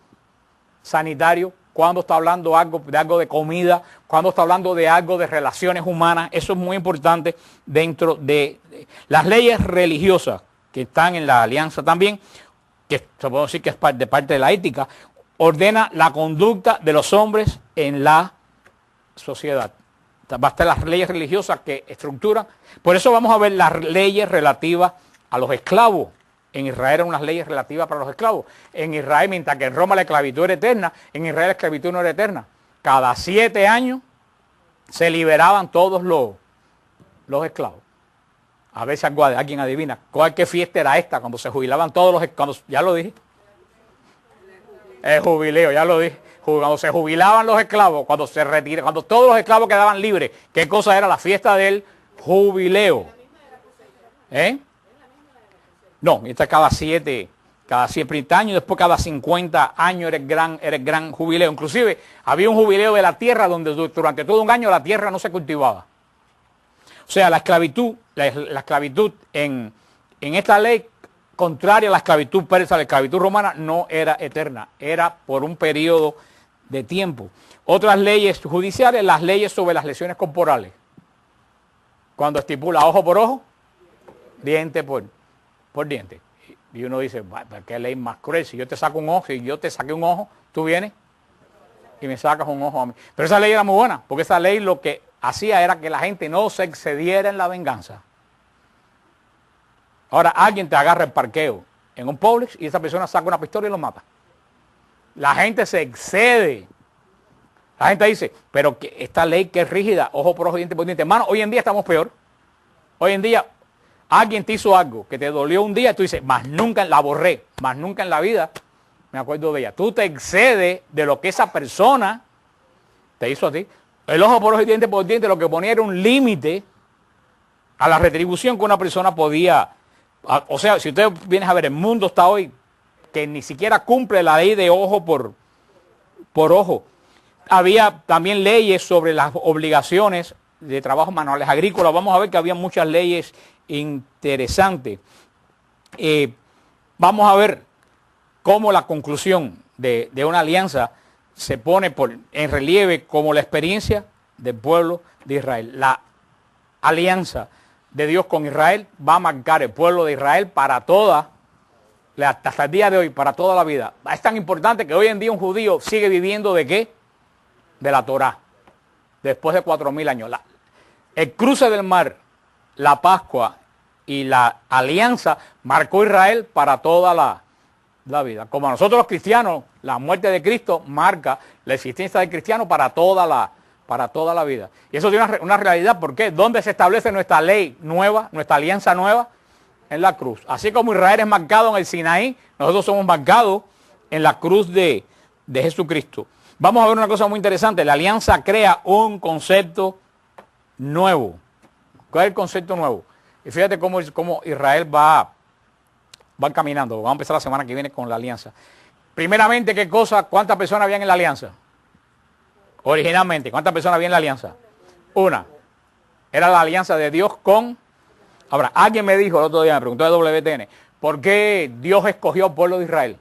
sanitario, cuando está hablando de algo de comida, cuando está hablando de algo de relaciones humanas. Eso es muy importante dentro de las leyes religiosas que están en la alianza también, que se puede decir que es parte de la ética, ordena la conducta de los hombres en la sociedad. Va a estar las leyes religiosas que estructuran. Por eso vamos a ver las leyes relativas a los esclavos. En Israel eran unas leyes relativas para los esclavos. En Israel, mientras que en Roma la esclavitud era eterna, en Israel la esclavitud no era eterna. Cada 7 años se liberaban todos los esclavos. A ver si alguien adivina qué fiesta era esta, cuando se jubilaban todos los esclavos. Ya lo dije. El jubileo, ya lo dije. Cuando se jubilaban los esclavos, cuando se retiraban, cuando todos los esclavos quedaban libres. ¿Qué cosa era la fiesta del jubileo? No, esta es cada 7 años, después cada 50 años era el gran jubileo. Inclusive había un jubileo de la tierra donde durante todo un año la tierra no se cultivaba. O sea, la esclavitud en esta ley, contraria a la esclavitud persa, la esclavitud romana, no era eterna, era por un periodo de tiempo. Otras leyes judiciales, las leyes sobre las lesiones corporales. Cuando estipula ojo por ojo, diente por diente. Y uno dice, ¿qué ley más cruel? Si yo te saco un ojo, si yo te saqué un ojo, tú vienes y me sacas un ojo a mí. Pero esa ley era muy buena, porque esa ley lo que hacía era que la gente no se excediera en la venganza. Ahora alguien te agarra el parqueo en un Publix y esa persona saca una pistola y lo mata. La gente se excede. La gente dice, pero que esta ley que es rígida, ojo por ojo, diente por diente. Hermano, hoy en día estamos peor. Hoy en día alguien te hizo algo que te dolió un día y tú dices, más nunca la borré, más nunca en la vida me acuerdo de ella. Tú te excedes de lo que esa persona te hizo a ti. El ojo por ojo y diente por diente lo que ponía era un límite a la retribución que una persona podía. O sea, si usted viene a ver, el mundo está hoy que ni siquiera cumple la ley de ojo por ojo. Había también leyes sobre las obligaciones de trabajos manuales agrícolas. Vamos a ver que había muchas leyes interesantes. Vamos a ver cómo la conclusión de una alianza se pone en relieve como la experiencia del pueblo de Israel. La alianza de Dios con Israel va a marcar el pueblo de Israel para hasta el día de hoy, para toda la vida. Es tan importante que hoy en día un judío sigue viviendo ¿de qué? De la Torá. Después de 4000 años. El cruce del mar, la Pascua y la alianza marcó Israel para toda la vida. Como a nosotros los cristianos, la muerte de Cristo marca la existencia del cristiano para toda la vida. Y eso tiene una realidad. ¿Por qué? ¿Dónde se establece nuestra ley nueva, nuestra alianza nueva? En la cruz. Así como Israel es marcado en el Sinaí, nosotros somos marcados en la cruz de Jesucristo. Vamos a ver una cosa muy interesante. La alianza crea un concepto nuevo. ¿Cuál es el concepto nuevo? Y fíjate cómo Israel va van caminando. Vamos a empezar la semana que viene con la alianza. Primeramente, ¿qué cosa? ¿Cuántas personas habían en la alianza? Originalmente, ¿cuántas personas había en la alianza? Una. Era la alianza de Dios con... Ahora, alguien me dijo el otro día, me preguntó de WTN, ¿por qué Dios escogió al pueblo de Israel?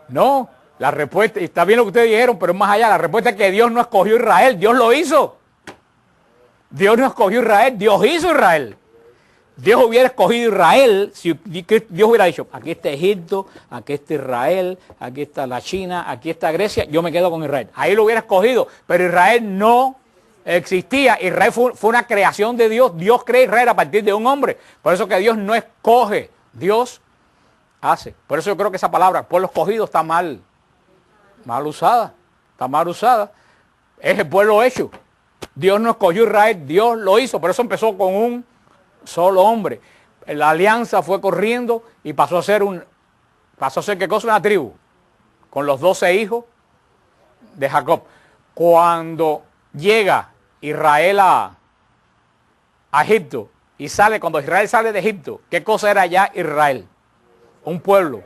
No, la respuesta, y está bien lo que ustedes dijeron, pero es más allá, la respuesta es que Dios no escogió a Israel, Dios lo hizo. Dios no escogió a Israel, Dios hizo a Israel. Dios hubiera escogido a Israel si Dios hubiera dicho, aquí está Egipto, aquí está Israel, aquí está la China, aquí está Grecia, yo me quedo con Israel. Ahí lo hubiera escogido, pero Israel no existía. Israel fue una creación de Dios. Dios crea Israel a partir de un hombre. Por eso que Dios no escoge, Dios hace. Por eso yo creo que esa palabra, pueblo escogido, está mal usada. Está mal usada. Es el pueblo hecho. Dios no escogió a Israel, Dios lo hizo. Por eso empezó con un solo hombre. La alianza fue corriendo y pasó a ser ¿qué cosa? Una tribu. Con los 12 hijos de Jacob. Cuando llega Israel a Egipto y cuando Israel sale de Egipto, ¿qué cosa era ya Israel? Un pueblo.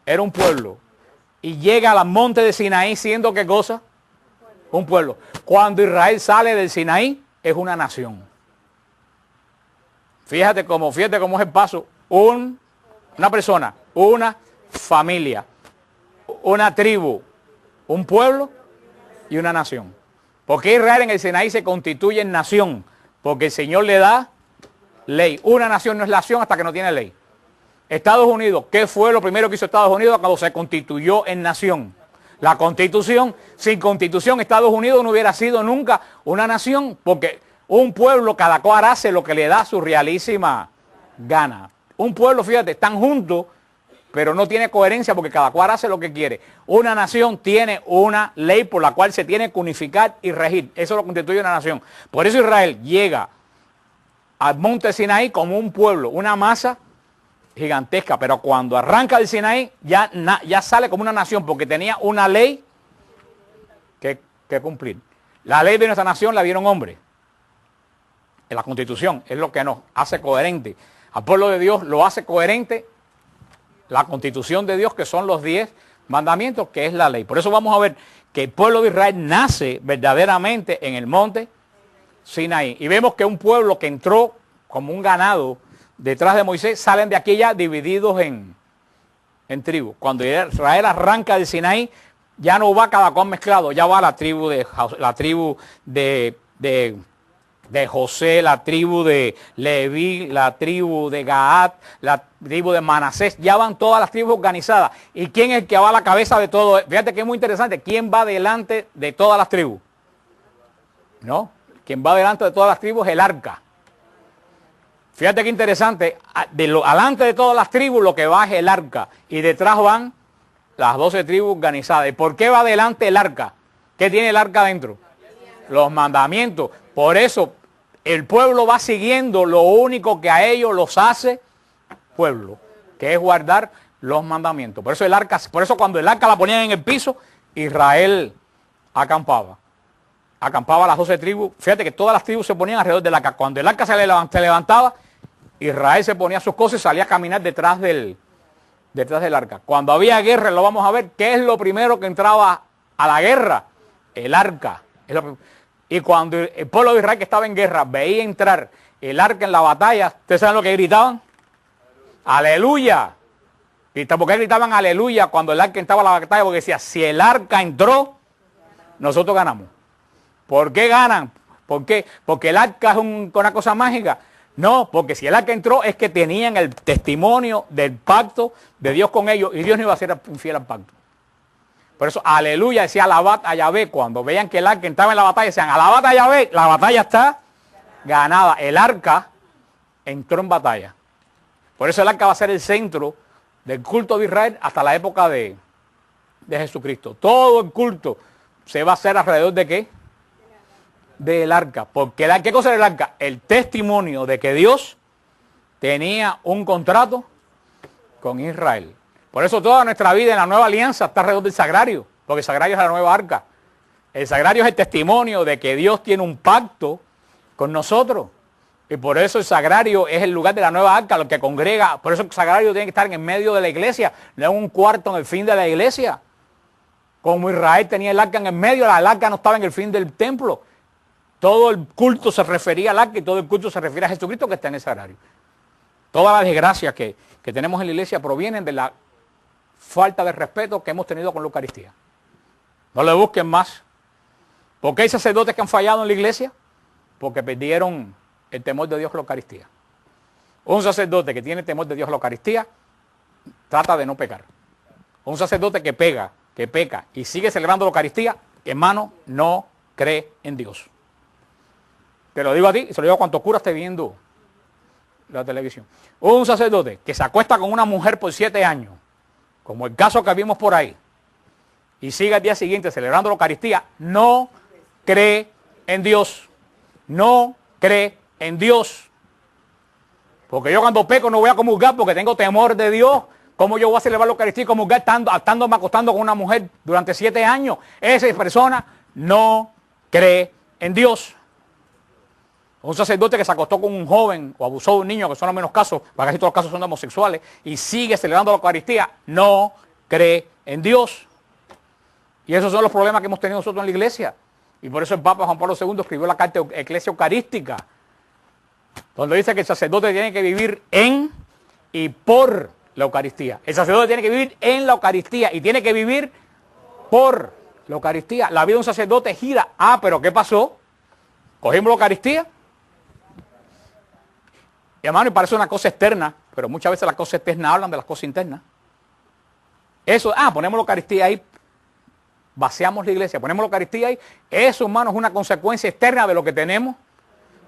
Era un pueblo. Y llega al monte de Sinaí siendo ¿qué cosa? Un pueblo. Cuando Israel sale del Sinaí, es una nación. Fíjate cómo es el paso. Una persona, una familia, una tribu, un pueblo y una nación. ¿Por qué Israel en el Sinaí se constituye en nación? Porque el Señor le da ley. Una nación no es nación hasta que no tiene ley. Estados Unidos, ¿qué fue lo primero que hizo Estados Unidos cuando se constituyó en nación? La Constitución. Sin Constitución, Estados Unidos no hubiera sido nunca una nación, porque un pueblo, cada cual hace lo que le da su realísima gana. Un pueblo, fíjate, están juntos, pero no tiene coherencia porque cada cual hace lo que quiere. Una nación tiene una ley por la cual se tiene que unificar y regir. Eso lo constituye una nación. Por eso Israel llega al monte Sinaí como un pueblo, una masa gigantesca, pero cuando arranca del Sinaí ya sale como una nación porque tenía una ley que cumplir. La ley de nuestra nación la dieron hombres. En la Constitución es lo que nos hace coherente. Al pueblo de Dios lo hace coherente la Constitución de Dios, que son los 10 mandamientos, que es la ley. Por eso vamos a ver que el pueblo de Israel nace verdaderamente en el monte Sinaí. Y vemos que un pueblo que entró como un ganado detrás de Moisés, salen de aquí ya divididos en tribus. Cuando Israel arranca del Sinaí, ya no va cada cual mezclado, ya va la tribu de José, la tribu de Leví, la tribu de Gad, la tribu de Manasés, ya van todas las tribus organizadas. ¿Y quién es el que va a la cabeza de todo? Fíjate que es muy interesante, ¿quién va delante de todas las tribus? ¿No? Quien va delante de todas las tribus es el arca. Fíjate qué interesante, delante de todas las tribus lo que va es el arca y detrás van las 12 tribus organizadas. ¿Y por qué va delante el arca? ¿Qué tiene el arca dentro? Los mandamientos. Por eso el pueblo va siguiendo lo único que a ellos los hace pueblo, que es guardar los mandamientos. Por eso cuando el arca la ponían en el piso, Israel acampaba. Acampaba las 12 tribus. Fíjate que todas las tribus se ponían alrededor del arca. Cuando el arca se levantaba, Israel se ponía sus cosas y salía a caminar detrás del arca. Cuando había guerra, lo vamos a ver, ¿qué es lo primero que entraba a la guerra? El arca. Y cuando el pueblo de Israel que estaba en guerra veía entrar el arca en la batalla, ¿ustedes saben lo que gritaban? ¡Aleluya! ¿Por qué gritaban aleluya cuando el arca entraba a la batalla? Porque decía, si el arca entró, nosotros ganamos. ¿Por qué ganan? ¿Por qué? ¿Porque el arca es una cosa mágica? No, porque si el arca entró es que tenían el testimonio del pacto de Dios con ellos y Dios no iba a ser infiel al pacto. Por eso, aleluya, decía alabad a Yahvé. Cuando veían que el arca entraba en la batalla, decían alabad a Yahvé, la batalla está ganada. El arca entró en batalla. Por eso el arca va a ser el centro del culto de Israel hasta la época de Jesucristo. Todo el culto se va a hacer alrededor de ¿qué? Del arca. Porque ¿qué cosa era el arca? El testimonio de que Dios tenía un contrato con Israel. Por eso toda nuestra vida en la nueva alianza está alrededor del sagrario, porque el sagrario es la nueva arca. El sagrario es el testimonio de que Dios tiene un pacto con nosotros. Y por eso el sagrario es el lugar de la nueva arca, lo que congrega. Por eso el sagrario tiene que estar en el medio de la iglesia, no en un cuarto en el fin de la iglesia. Como Israel tenía el arca en el medio, la arca no estaba en el fin del templo. Todo el culto se refería al arca y todo el culto se refiere a Jesucristo que está en el sagrario. Todas las desgracias que tenemos en la iglesia provienen de la falta de respeto que hemos tenido con la Eucaristía. No le busquen más. ¿Por qué hay sacerdotes que han fallado en la iglesia? Porque perdieron el temor de Dios en la Eucaristía. Un sacerdote que tiene temor de Dios en la Eucaristía trata de no pecar. Un sacerdote que peca y sigue celebrando la Eucaristía, hermano, no cree en Dios. Te lo digo a ti y se lo digo a cuantos curas esté viendo la televisión. Un sacerdote que se acuesta con una mujer por 7 años, como el caso que vimos por ahí, y sigue al día siguiente celebrando la Eucaristía, no cree en Dios. No cree en Dios. Porque yo cuando peco no voy a comulgar porque tengo temor de Dios. ¿Cómo yo voy a celebrar la Eucaristía y comulgar acostando con una mujer durante 7 años? Esa persona no cree en Dios. Un sacerdote que se acostó con un joven o abusó de un niño, que son los menos casos, para casi todos los casos son de homosexuales, y sigue celebrando la Eucaristía, no cree en Dios. Y esos son los problemas que hemos tenido nosotros en la iglesia. Y por eso el Papa Juan Pablo II escribió la carta Eclesia Eucarística, donde dice que el sacerdote tiene que vivir en y por la Eucaristía. El sacerdote tiene que vivir en la Eucaristía y tiene que vivir por la Eucaristía. La vida de un sacerdote gira. Ah, pero ¿qué pasó? Cogimos la Eucaristía. Y hermano, y parece una cosa externa, pero muchas veces las cosas externas hablan de las cosas internas. Eso, ponemos la Eucaristía ahí, vaciamos la iglesia, ponemos la Eucaristía ahí. Eso, hermano, es una consecuencia externa de lo que tenemos.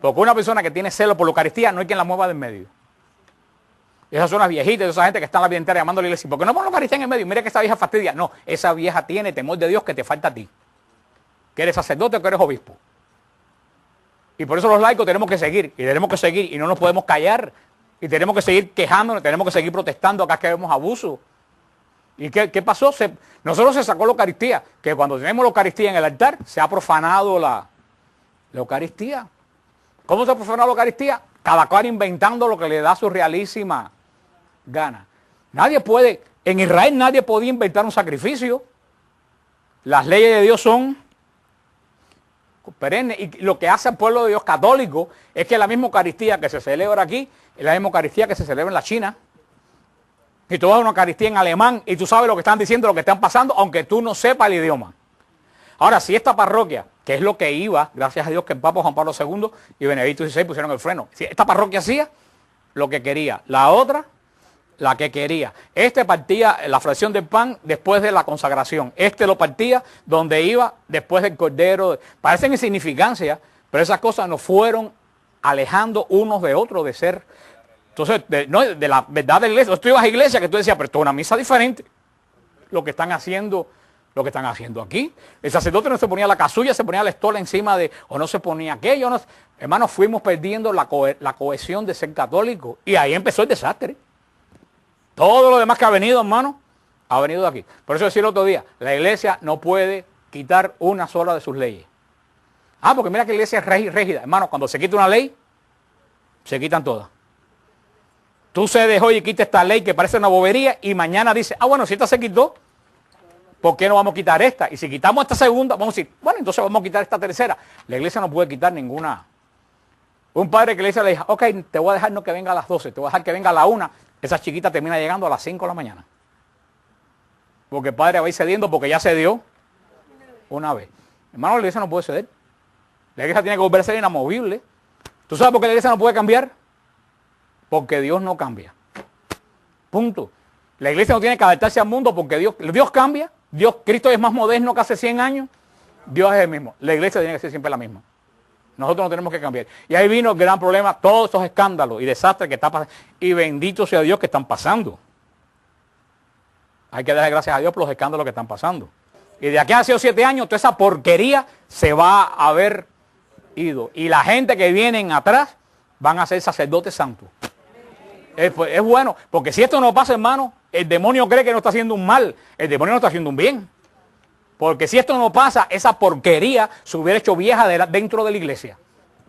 Porque una persona que tiene celo por la Eucaristía no hay quien la mueva del medio. Esas son las viejitas, esa gente que está en la vida entera llamando a la iglesia. ¿Por qué no ponen la Eucaristía en el medio? Mira que esa vieja fastidia. No, esa vieja tiene temor de Dios que te falta a ti. Que eres sacerdote o que eres obispo. Y por eso los laicos tenemos que seguir, y no nos podemos callar. Y tenemos que seguir quejándonos, tenemos que seguir protestando acá que vemos abuso. ¿Y qué pasó? Nosotros se sacó la Eucaristía, que cuando tenemos la Eucaristía en el altar, se ha profanado la Eucaristía. ¿Cómo se ha profanado la Eucaristía? Cada cual inventando lo que le da su realísima gana. En Israel nadie podía inventar un sacrificio. Las leyes de Dios son perennes. Y lo que hace el pueblo de Dios católico es que la misma Eucaristía que se celebra aquí es la misma Eucaristía que se celebra en la China. Y tú vas a una Eucaristía en alemán y tú sabes lo que están diciendo, lo que están pasando, aunque tú no sepas el idioma. Ahora, si esta parroquia, que es lo que iba, gracias a Dios que el Papa Juan Pablo II y Benedicto XVI pusieron el freno. Si esta parroquia hacía lo que quería, la otra, la que quería. Este partía la fracción del pan después de la consagración. Este lo partía donde iba después del cordero. Parecen insignificancia, pero esas cosas nos fueron alejando unos de otros de ser. Entonces, de la verdad de la iglesia. Tú ibas a iglesia que tú decías, pero esto es una misa diferente. Lo que están haciendo aquí. El sacerdote no se ponía la casulla, se ponía la estola encima o no se ponía aquello. No, hermanos, fuimos perdiendo la cohesión de ser católico. Y ahí empezó el desastre. Todo lo demás que ha venido, hermano, ha venido de aquí. Por eso decía el otro día, la iglesia no puede quitar una sola de sus leyes. Porque mira que la iglesia es rígida. Hermano, cuando se quita una ley, se quitan todas. Tú cedes hoy y quitas esta ley que parece una bobería y mañana dices, bueno, si esta se quitó, ¿por qué no vamos a quitar esta? Y si quitamos esta segunda, vamos a decir, bueno, entonces vamos a quitar esta tercera. La iglesia no puede quitar ninguna. Un padre que le dice a la hija, ok, te voy a dejar no que venga a las 12, te voy a dejar que venga a la 1. Esa chiquita termina llegando a las 5 de la mañana. Porque el padre va a ir cediendo porque ya cedió una vez. Hermano, la iglesia no puede ceder. La iglesia tiene que volver a ser inamovible. ¿Tú sabes por qué la iglesia no puede cambiar? Porque Dios no cambia. Punto. La iglesia no tiene que adaptarse al mundo porque Dios cambia. Cristo es más moderno que hace 100 años. Dios es el mismo. La iglesia tiene que ser siempre la misma. Nosotros no tenemos que cambiar. Y ahí vino el gran problema, todos estos escándalos y desastres que están pasando. Y bendito sea Dios que están pasando. Hay que darle gracias a Dios por los escándalos que están pasando. Y de aquí a 7 años, toda esa porquería se va a haber ido. Y la gente que vienen atrás van a ser sacerdotes santos. Es bueno, porque si esto no pasa, hermano, el demonio cree que no está haciendo un mal. El demonio no está haciendo un bien. Porque si esto no pasa, esa porquería se hubiera hecho vieja dentro de la iglesia.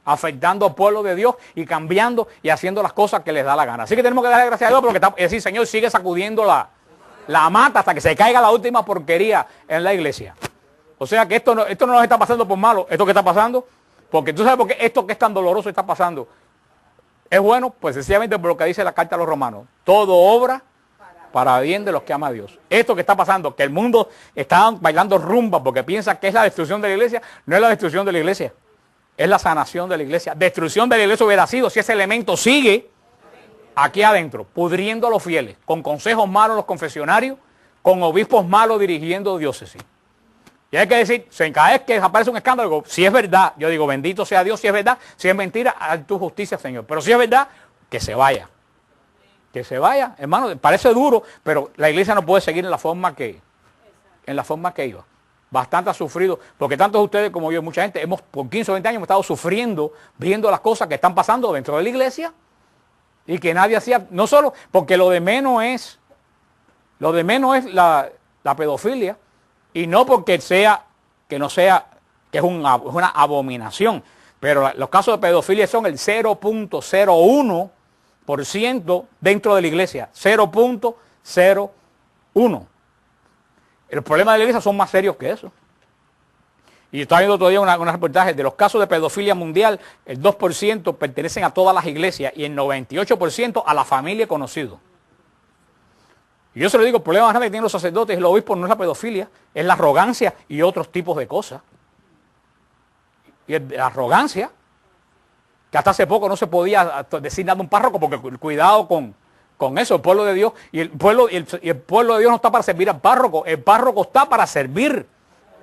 afectando al pueblo de Dios y cambiando y haciendo las cosas que les da la gana. Así que tenemos que darle gracias a Dios porque es decir, Señor, sigue sacudiendo la mata hasta que se caiga la última porquería en la iglesia. O sea que esto no nos está pasando por malo, esto que está pasando, porque tú sabes por qué esto que es tan doloroso está pasando. Es bueno, pues sencillamente por lo que dice la carta a los romanos. Todo obra para bien de los que ama a Dios. Esto que está pasando, que el mundo está bailando rumba porque piensa que es la destrucción de la iglesia, no es la destrucción de la iglesia, es la sanación de la iglesia. Destrucción de la iglesia hubiera sido si ese elemento sigue aquí adentro, pudriendo a los fieles, con consejos malos en los confesionarios, con obispos malos dirigiendo diócesis. Y hay que decir, cada vez que aparece un escándalo, digo, si es verdad, yo digo, bendito sea Dios, si es verdad, si es mentira, haz tu justicia, Señor. Pero si es verdad, que se vaya. Que se vaya, hermano, parece duro, pero la iglesia no puede seguir en la forma que iba. Bastante ha sufrido, porque tantos de ustedes como yo, mucha gente, por 15 o 20 años hemos estado sufriendo, viendo las cosas que están pasando dentro de la iglesia, y que nadie hacía, no solo, porque lo de menos es la pedofilia, y no porque es una abominación, pero los casos de pedofilia son el 0.01% dentro de la iglesia, 0.01. El problema de la iglesia son más serios que eso. Y estaba viendo todavía unos reportajes de los casos de pedofilia mundial, el 2% pertenecen a todas las iglesias y el 98% a la familia conocida. Y yo se lo digo, el problema más grande que tienen los sacerdotes y los obispos no es la pedofilia, es la arrogancia y otros tipos de cosas. Y la arrogancia, que hasta hace poco no se podía decir nada a un párroco, porque cuidado con eso, el pueblo de Dios, y el pueblo de Dios no está para servir al párroco, el párroco está para servir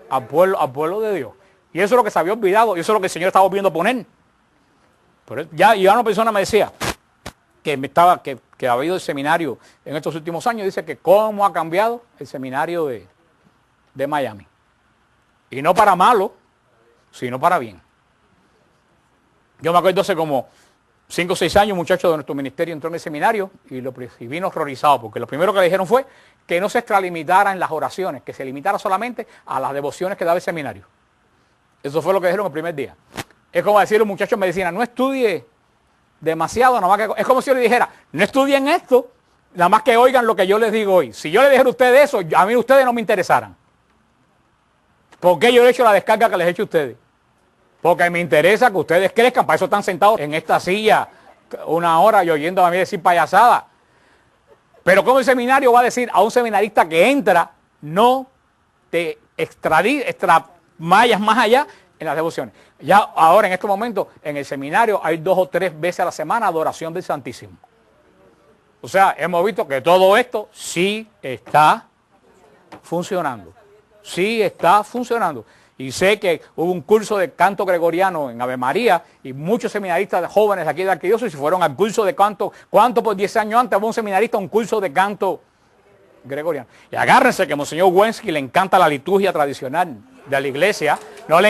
al pueblo de Dios. Y eso es lo que se había olvidado, y eso es lo que el Señor estaba volviendo a poner. Pero ya una persona me decía, que había ido al seminario en estos últimos años, dice que cómo ha cambiado el seminario de Miami. Y no para malo, sino para bien. Yo me acuerdo hace como 5 o 6 años, un muchacho de nuestro ministerio entró en el seminario y vino horrorizado, porque lo primero que le dijeron fue que no se extralimitara en las oraciones, que se limitara solamente a las devociones que daba el seminario. Eso fue lo que dijeron el primer día. Es como decirle a un muchacho en medicina, no estudie demasiado, nada más que, es como si yo le dijera, no estudien esto, nada más que oigan lo que yo les digo hoy. Si yo les dijera a ustedes eso, a mí ustedes no me interesaran. ¿Por qué yo le he hecho la descarga que les he hecho a ustedes? Porque me interesa que ustedes crezcan, para eso están sentados en esta silla 1 hora y oyendo a mí decir payasada. Pero ¿cómo el seminario va a decir a un seminarista que entra, no te extramayas más allá en las devociones? Ya ahora en este momento en el seminario hay 2 o 3 veces a la semana adoración del Santísimo. O sea, hemos visto que todo esto sí está funcionando. Sí está funcionando. Y sé que hubo un curso de canto gregoriano en Ave María y muchos seminaristas jóvenes aquí de Arquidiócesis fueron al curso de canto. ¿Cuánto por 10 años antes hubo un seminarista un curso de canto gregoriano? Y agárrense que Monseñor Wensky le encanta la liturgia tradicional de la iglesia. No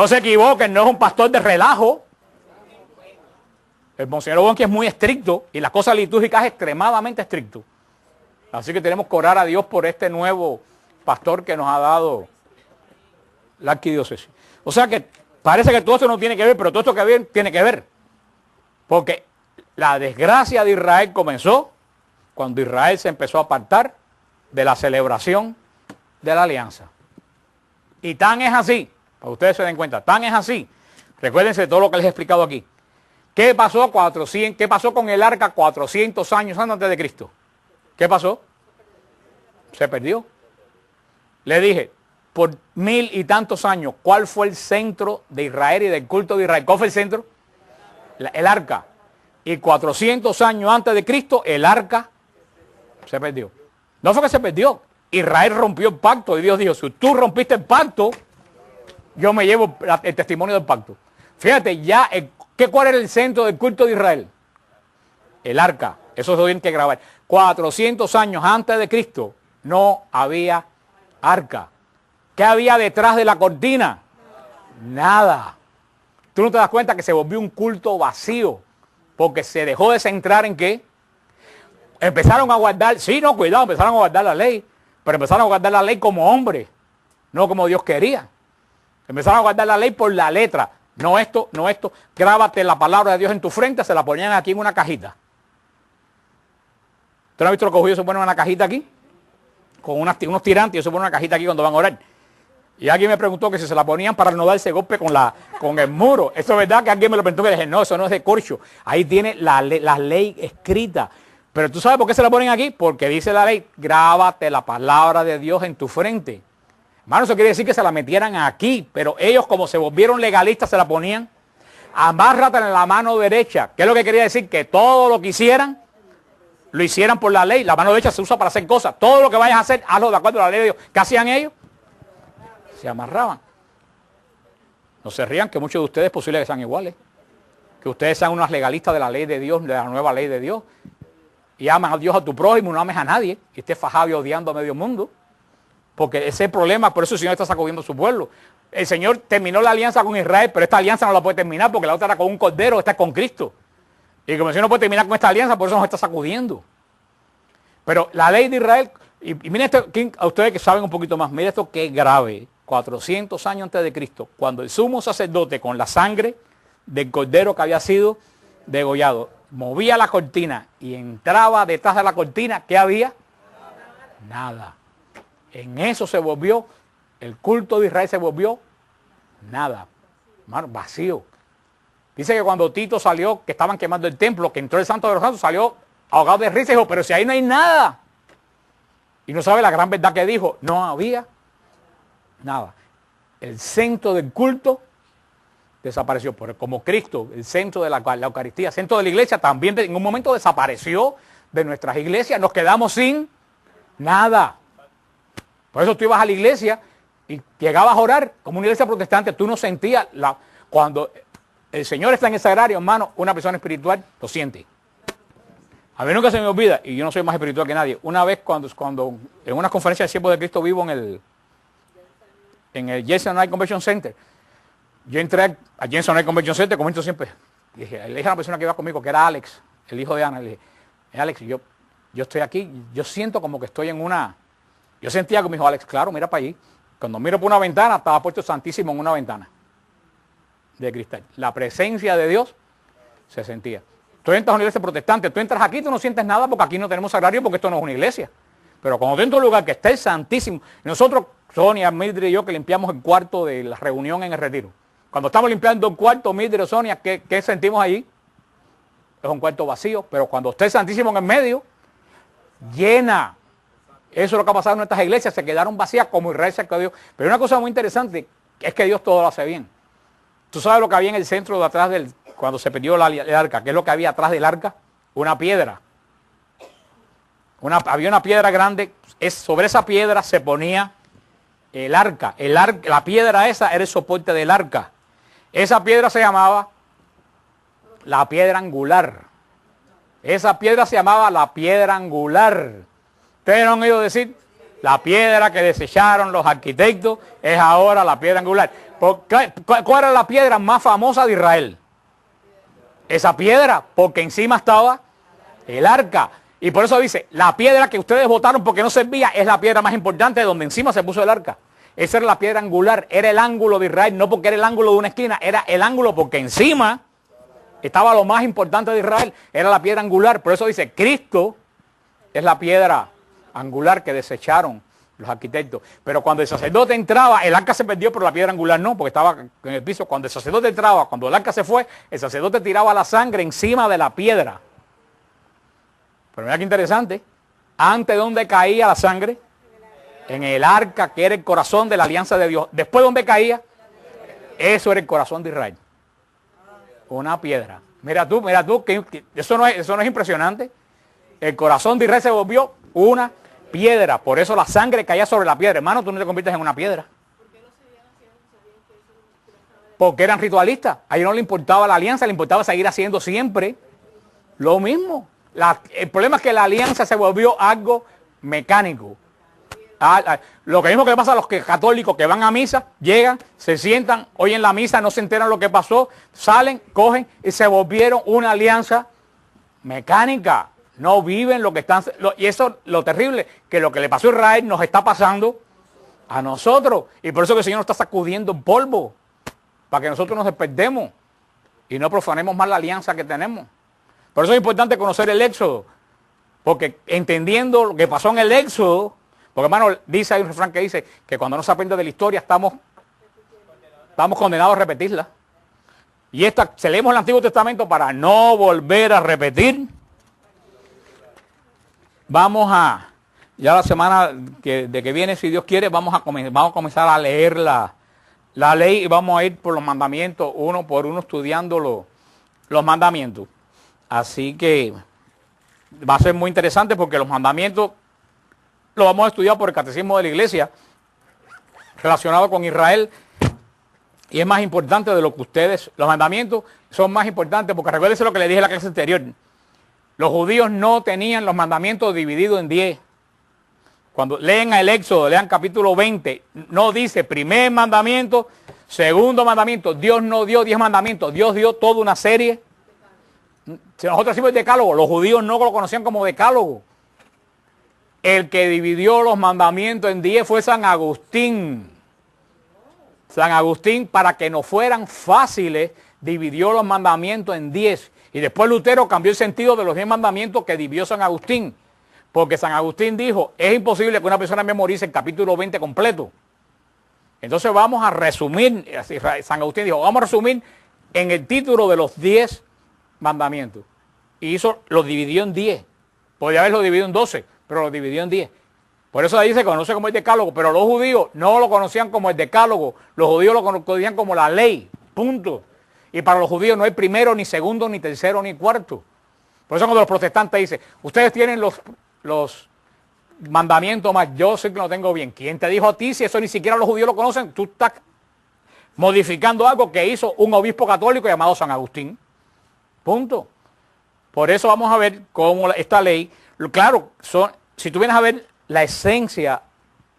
se equivoquen, no es un pastor de relajo. El Monseñor Wensky es muy estricto y las cosas litúrgicas es extremadamente estricto. Así que tenemos que orar a Dios por este nuevo pastor que nos ha dado la arquidiócesis. O sea que parece que todo esto no tiene que ver, pero todo esto que ver tiene que ver. Porque la desgracia de Israel comenzó cuando Israel se empezó a apartar de la celebración de la alianza. Y tan es así, para que ustedes se den cuenta, tan es así. Recuérdense de todo lo que les he explicado aquí. ¿Qué pasó con el arca 400 años antes de Cristo? ¿Qué pasó? Se perdió. Le dije, por 1000 y tantos años, ¿cuál fue el centro de Israel y del culto de Israel? ¿Cuál fue el centro? El arca. Y 400 años antes de Cristo, el arca se perdió. No fue que se perdió. Israel rompió el pacto y Dios dijo, si tú rompiste el pacto, yo me llevo el testimonio del pacto. Fíjate, ¿cuál era el centro del culto de Israel? El arca. Eso se tiene que grabar. 400 años antes de Cristo, no había arca. ¿Qué había detrás de la cortina? Nada. ¿Tú no te das cuenta que se volvió un culto vacío? Porque se dejó de centrar en qué. Empezaron a guardar, empezaron a guardar la ley, pero empezaron a guardar la ley como hombre, no como Dios quería. Empezaron a guardar la ley por la letra. No esto, no esto. Grábate la palabra de Dios en tu frente, se la ponían aquí en una cajita. ¿Tú no has visto los judíos se ponen una cajita aquí? Con unos tirantes, ellos se ponen una cajita aquí cuando van a orar. Y alguien me preguntó que si se la ponían para no darse golpe con el muro. Eso es verdad que alguien me lo preguntó y le dije, no, eso no es de corcho. Ahí tiene la ley escrita. Pero ¿tú sabes por qué se la ponen aquí? Porque dice la ley, grábate la palabra de Dios en tu frente. Hermano, eso quiere decir que se la metieran aquí. Pero ellos, como se volvieron legalistas, se la ponían. Amárrate en la mano derecha. ¿Qué es lo que quería decir? Que todo lo que hicieran, lo hicieran por la ley. La mano derecha se usa para hacer cosas. Todo lo que vayas a hacer, hazlo de acuerdo a la ley de Dios. ¿Qué hacían ellos? Se amarraban. No se rían, que muchos de ustedes es posible que sean iguales. Que ustedes sean unos legalistas de la ley de Dios, de la nueva ley de Dios. Y amas a Dios a tu prójimo, no ames a nadie. Y estés fajado y odiando a medio mundo. Porque ese es el problema, por eso el Señor está sacudiendo a su pueblo. El Señor terminó la alianza con Israel, pero esta alianza no la puede terminar porque la otra era con un cordero, esta es con Cristo. Y como el Señor no puede terminar con esta alianza, por eso nos está sacudiendo. Pero la ley de Israel, y miren esto, a ustedes que saben un poquito más, miren esto que grave. 400 años antes de Cristo, cuando el sumo sacerdote con la sangre del cordero que había sido degollado, movía la cortina y entraba detrás de la cortina, ¿qué había? Nada. En eso se volvió, el culto de Israel se volvió nada. Hermano, vacío. Dice que cuando Tito salió, que estaban quemando el templo, que entró el Santo de los Santos, salió ahogado de risa y dijo, pero si ahí no hay nada. Y no sabe la gran verdad que dijo, no había nada. El centro del culto desapareció. Pero como Cristo, el centro de la Eucaristía, centro de la iglesia, también en un momento desapareció de nuestras iglesias. Nos quedamos sin nada. Por eso tú ibas a la iglesia y llegabas a orar como una iglesia protestante. Tú no sentías, cuando el Señor está en el sagrario, hermano, una persona espiritual lo siente. A mí nunca se me olvida, y yo no soy más espiritual que nadie. Una vez cuando en una conferencia de siervos de Cristo vivo en el Jensen Night Convention Center, yo entré a Jensen Night Convention Center, como siempre, y dije, le dije a la persona que iba conmigo, que era Alex, el hijo de Ana, le dije, Alex, yo estoy aquí, yo siento como que estoy en una... Yo sentía que me dijo, Alex, claro, mira para allí. Cuando miro por una ventana, estaba puesto el Santísimo en una ventana de cristal. La presencia de Dios se sentía. Tú entras a una iglesia protestante, tú entras aquí, tú no sientes nada porque aquí no tenemos sagrario, porque esto no es una iglesia. Pero cuando tú entras a un lugar que está el Santísimo, y nosotros, Sonia, Mildred y yo, que limpiamos el cuarto de la reunión en el retiro. Cuando estamos limpiando el cuarto, Mildred, Sonia, ¿qué sentimos allí? Es un cuarto vacío, pero cuando está el Santísimo en el medio, llena. Eso es lo que ha pasado en nuestras iglesias, se quedaron vacías como Israel se quedó. Pero una cosa muy interesante es que Dios todo lo hace bien. Tú sabes lo que había en el centro de atrás cuando se perdió el arca. ¿Qué es lo que había atrás del arca? Una piedra. Había una piedra grande. Sobre esa piedra se ponía el arca. La piedra esa era el soporte del arca. Esa piedra se llamaba la piedra angular. Esa piedra se llamaba la piedra angular. Ustedes no han oído decir, la piedra que desecharon los arquitectos es ahora la piedra angular. ¿Cuál era la piedra más famosa de Israel? Esa piedra, porque encima estaba el arca. Y por eso dice, la piedra que ustedes votaron porque no servía es la piedra más importante donde encima se puso el arca. Esa era la piedra angular, era el ángulo de Israel, no porque era el ángulo de una esquina, era el ángulo porque encima estaba lo más importante de Israel, era la piedra angular. Por eso dice, Cristo es la piedra angular que desecharon los arquitectos. Pero cuando el sacerdote entraba, el arca se perdió, pero la piedra angular no, porque estaba en el piso. Cuando el sacerdote entraba, cuando el arca se fue, el sacerdote tiraba la sangre encima de la piedra. Pero mira qué interesante, ¿ante dónde caía la sangre? En el arca, que era el corazón de la alianza de Dios. Después, ¿dónde caía? Eso era el corazón de Israel. Una piedra. Mira tú, que eso no es impresionante. El corazón de Israel se volvió una piedra. Por eso la sangre caía sobre la piedra. Hermano, tú no te conviertes en una piedra. Porque eran ritualistas. A ellos no le importaba la alianza, le importaba seguir haciendo siempre lo mismo. El problema es que la alianza se volvió algo mecánico. Lo que mismo que le pasa a los católicos que van a misa, llegan, se sientan, oyen la misa, no se enteran lo que pasó, salen, cogen y se volvieron una alianza mecánica. No viven lo que están... Y eso lo terrible, que lo que le pasó a Israel nos está pasando a nosotros. Y por eso que el Señor nos está sacudiendo el polvo. para que nosotros nos despertemos y no profanemos más la alianza que tenemos. Por eso es importante conocer el Éxodo, porque entendiendo lo que pasó en el Éxodo, porque hermano, hay un refrán que dice que cuando no se aprende de la historia estamos condenados a repetirla. Y se leemos el Antiguo Testamento para no volver a repetir. Ya la semana que viene, si Dios quiere, vamos a comenzar a leer la ley y vamos a ir por los mandamientos, uno por uno, estudiando los mandamientos. Así que va a ser muy interesante porque los mandamientos los vamos a estudiar por el catecismo de la iglesia relacionado con Israel. Y es más importante de lo que los mandamientos son más importantes, porque recuérdense lo que le dije en la clase anterior. Los judíos no tenían los mandamientos divididos en 10. Cuando leen el Éxodo, lean capítulo 20, no dice primer mandamiento, segundo mandamiento. Dios no dio 10 mandamientos, Dios dio toda una serie. Si nosotros decimos el decálogo, los judíos no lo conocían como decálogo. El que dividió los mandamientos en 10 fue San Agustín. San Agustín, para que no fueran fáciles, dividió los mandamientos en 10. Y después Lutero cambió el sentido de los 10 mandamientos que dividió San Agustín. Porque San Agustín dijo, es imposible que una persona memorice el capítulo 20 completo. Entonces vamos a resumir, San Agustín dijo, vamos a resumir en el título de los 10 mandamientos. Y los dividió en 10. Podría haberlo dividido en 12, pero lo dividió en 10. Por eso ahí se conoce como el decálogo, pero los judíos no lo conocían como el decálogo, los judíos lo conocían como la ley, punto. Y para los judíos no hay primero, ni segundo, ni tercero, ni cuarto. Por eso cuando los protestantes dicen, ustedes tienen los mandamientos más, yo sé que lo tengo bien. ¿Quién te dijo a ti si eso ni siquiera los judíos lo conocen? Tú estás modificando algo que hizo un obispo católico llamado San Agustín. Punto. Por eso vamos a ver cómo esta ley, claro, si tú vienes a ver la esencia,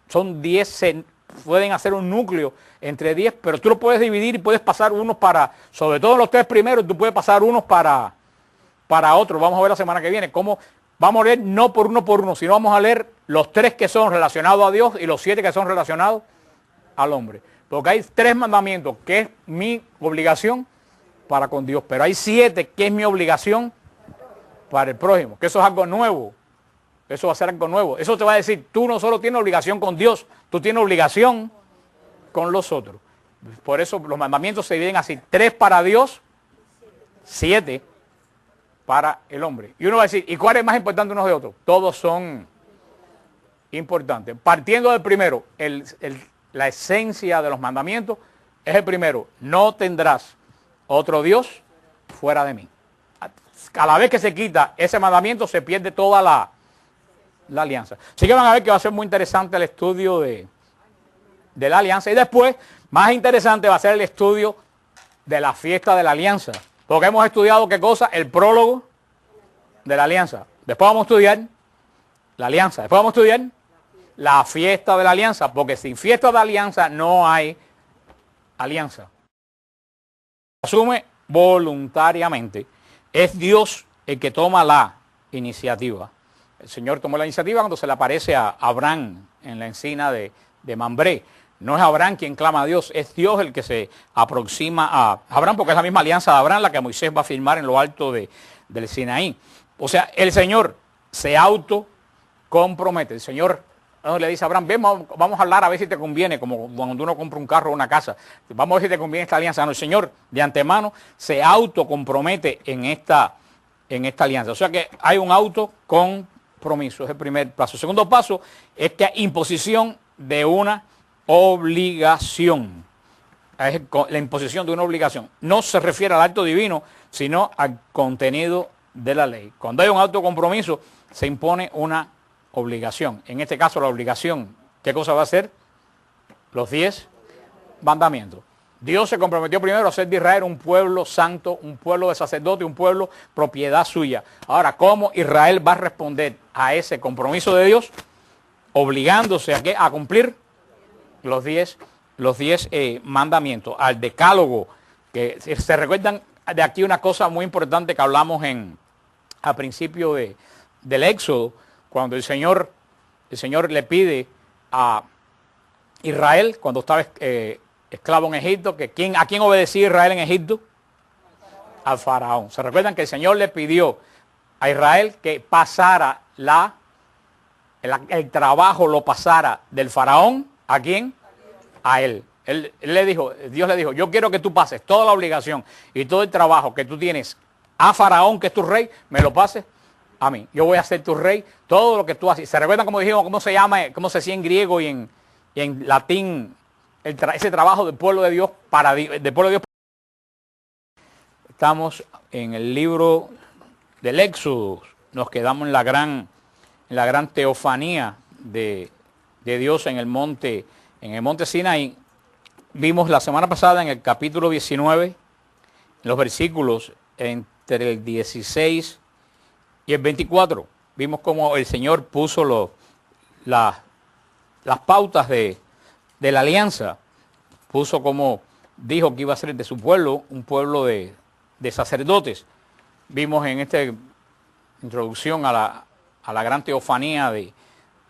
son 10, pueden hacer un núcleo entre 10, pero tú lo puedes dividir y puedes pasar unos sobre todo los 3 primeros, tú puedes pasar unos para otros. Vamos a ver la semana que viene cómo vamos a leer no por uno, sino vamos a leer los 3 que son relacionados a Dios y los 7 que son relacionados al hombre. Porque hay 3 mandamientos que es mi obligación para con Dios, pero hay 7 que es mi obligación para el prójimo, que eso es algo nuevo. Eso va a ser algo nuevo. Eso te va a decir, tú no solo tienes obligación con Dios, tú tienes obligación con los otros. Por eso los mandamientos se dividen así, 3 para Dios, 7 para el hombre. Y uno va a decir, ¿y cuál es más importante unos de otros? Todos son importantes. Partiendo del primero, la esencia de los mandamientos es el primero, no tendrás otro Dios fuera de mí. A la vez que se quita ese mandamiento, se pierde toda la alianza. Así que van a ver que va a ser muy interesante el estudio de la alianza. Y después, más interesante va a ser el estudio de la fiesta de la alianza. Porque hemos estudiado, ¿qué cosa? El prólogo de la alianza. Después vamos a estudiar la alianza. Después vamos a estudiar la fiesta de la alianza. Porque sin fiesta de alianza no hay alianza. Asume voluntariamente. Es Dios el que toma la iniciativa. El Señor tomó la iniciativa cuando se le aparece a Abraham en la encina de Mambré. No es Abraham quien clama a Dios, es Dios el que se aproxima a Abraham, porque es la misma alianza de Abraham la que Moisés va a firmar en lo alto del Sinaí. O sea, el Señor se autocompromete. El Señor le dice a Abraham, ven, vamos a hablar a ver si te conviene, como cuando uno compra un carro o una casa. Vamos a ver si te conviene esta alianza. No, el Señor de antemano se autocompromete en esta alianza. O sea que hay un autocompromiso, es el primer paso. El segundo paso es que hay imposición de una obligación. Es la imposición de una obligación. No se refiere al acto divino, sino al contenido de la ley. Cuando hay un autocompromiso, se impone una obligación. En este caso, la obligación, ¿qué cosa va a ser? Los 10 mandamientos. Dios se comprometió primero a hacer de Israel un pueblo santo, un pueblo de sacerdote, un pueblo propiedad suya. Ahora, ¿cómo Israel va a responder a ese compromiso de Dios? Obligándose a, ¿qué? A cumplir los 10 mandamientos, al decálogo. Que se recuerdan de aquí una cosa muy importante que hablamos a principio del Éxodo, cuando el Señor le pide a Israel, cuando estaba esclavo en Egipto, ¿a quién obedecía Israel en Egipto? Al faraón. ¿Se recuerdan que el Señor le pidió a Israel que pasara el trabajo lo pasara del faraón? ¿A quién? A él. Dios le dijo, yo quiero que tú pases toda la obligación y todo el trabajo que tú tienes a faraón, que es tu rey, me lo pases a mí. Yo voy a ser tu rey, todo lo que tú haces. ¿Se recuerdan cómo dijimos, cómo se llama, cómo se decía en griego y en latín ese trabajo del pueblo de Dios del pueblo de Dios? Estamos en el libro del Éxodo, nos quedamos en la gran teofanía de Dios en el monte Sinaí. Vimos la semana pasada en el capítulo 19, en los versículos entre el 16 y el 24, vimos cómo el Señor puso las pautas de la alianza, puso como dijo que iba a ser de su pueblo, un pueblo de sacerdotes. Vimos en esta introducción a la gran teofanía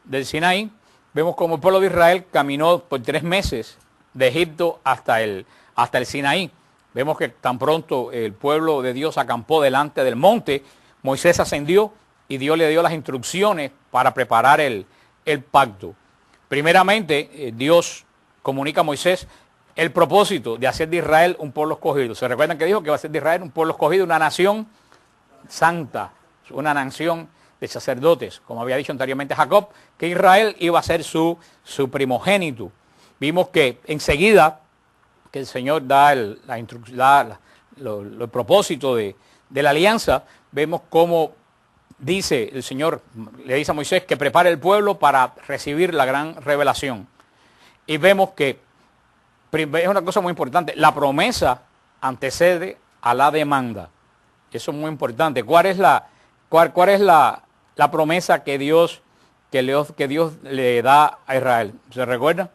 del Sinaí, vemos como el pueblo de Israel caminó por 3 meses de Egipto hasta el Sinaí. Vemos que tan pronto el pueblo de Dios acampó delante del monte, Moisés ascendió y Dios le dio las instrucciones para preparar el pacto. Primeramente, Dios comunica a Moisés el propósito de hacer de Israel un pueblo escogido. ¿Se recuerdan que dijo que va a ser de Israel un pueblo escogido, una nación santa, una nación de sacerdotes? Como había dicho anteriormente Jacob, que Israel iba a ser su primogénito. Vimos que enseguida que el Señor da el propósito de la alianza, vemos cómo dice el Señor, le dice a Moisés que prepare el pueblo para recibir la gran revelación. Y vemos que es una cosa muy importante, la promesa antecede a la demanda. Eso es muy importante. ¿Cuál es la promesa que Dios le da a Israel? ¿Se recuerda?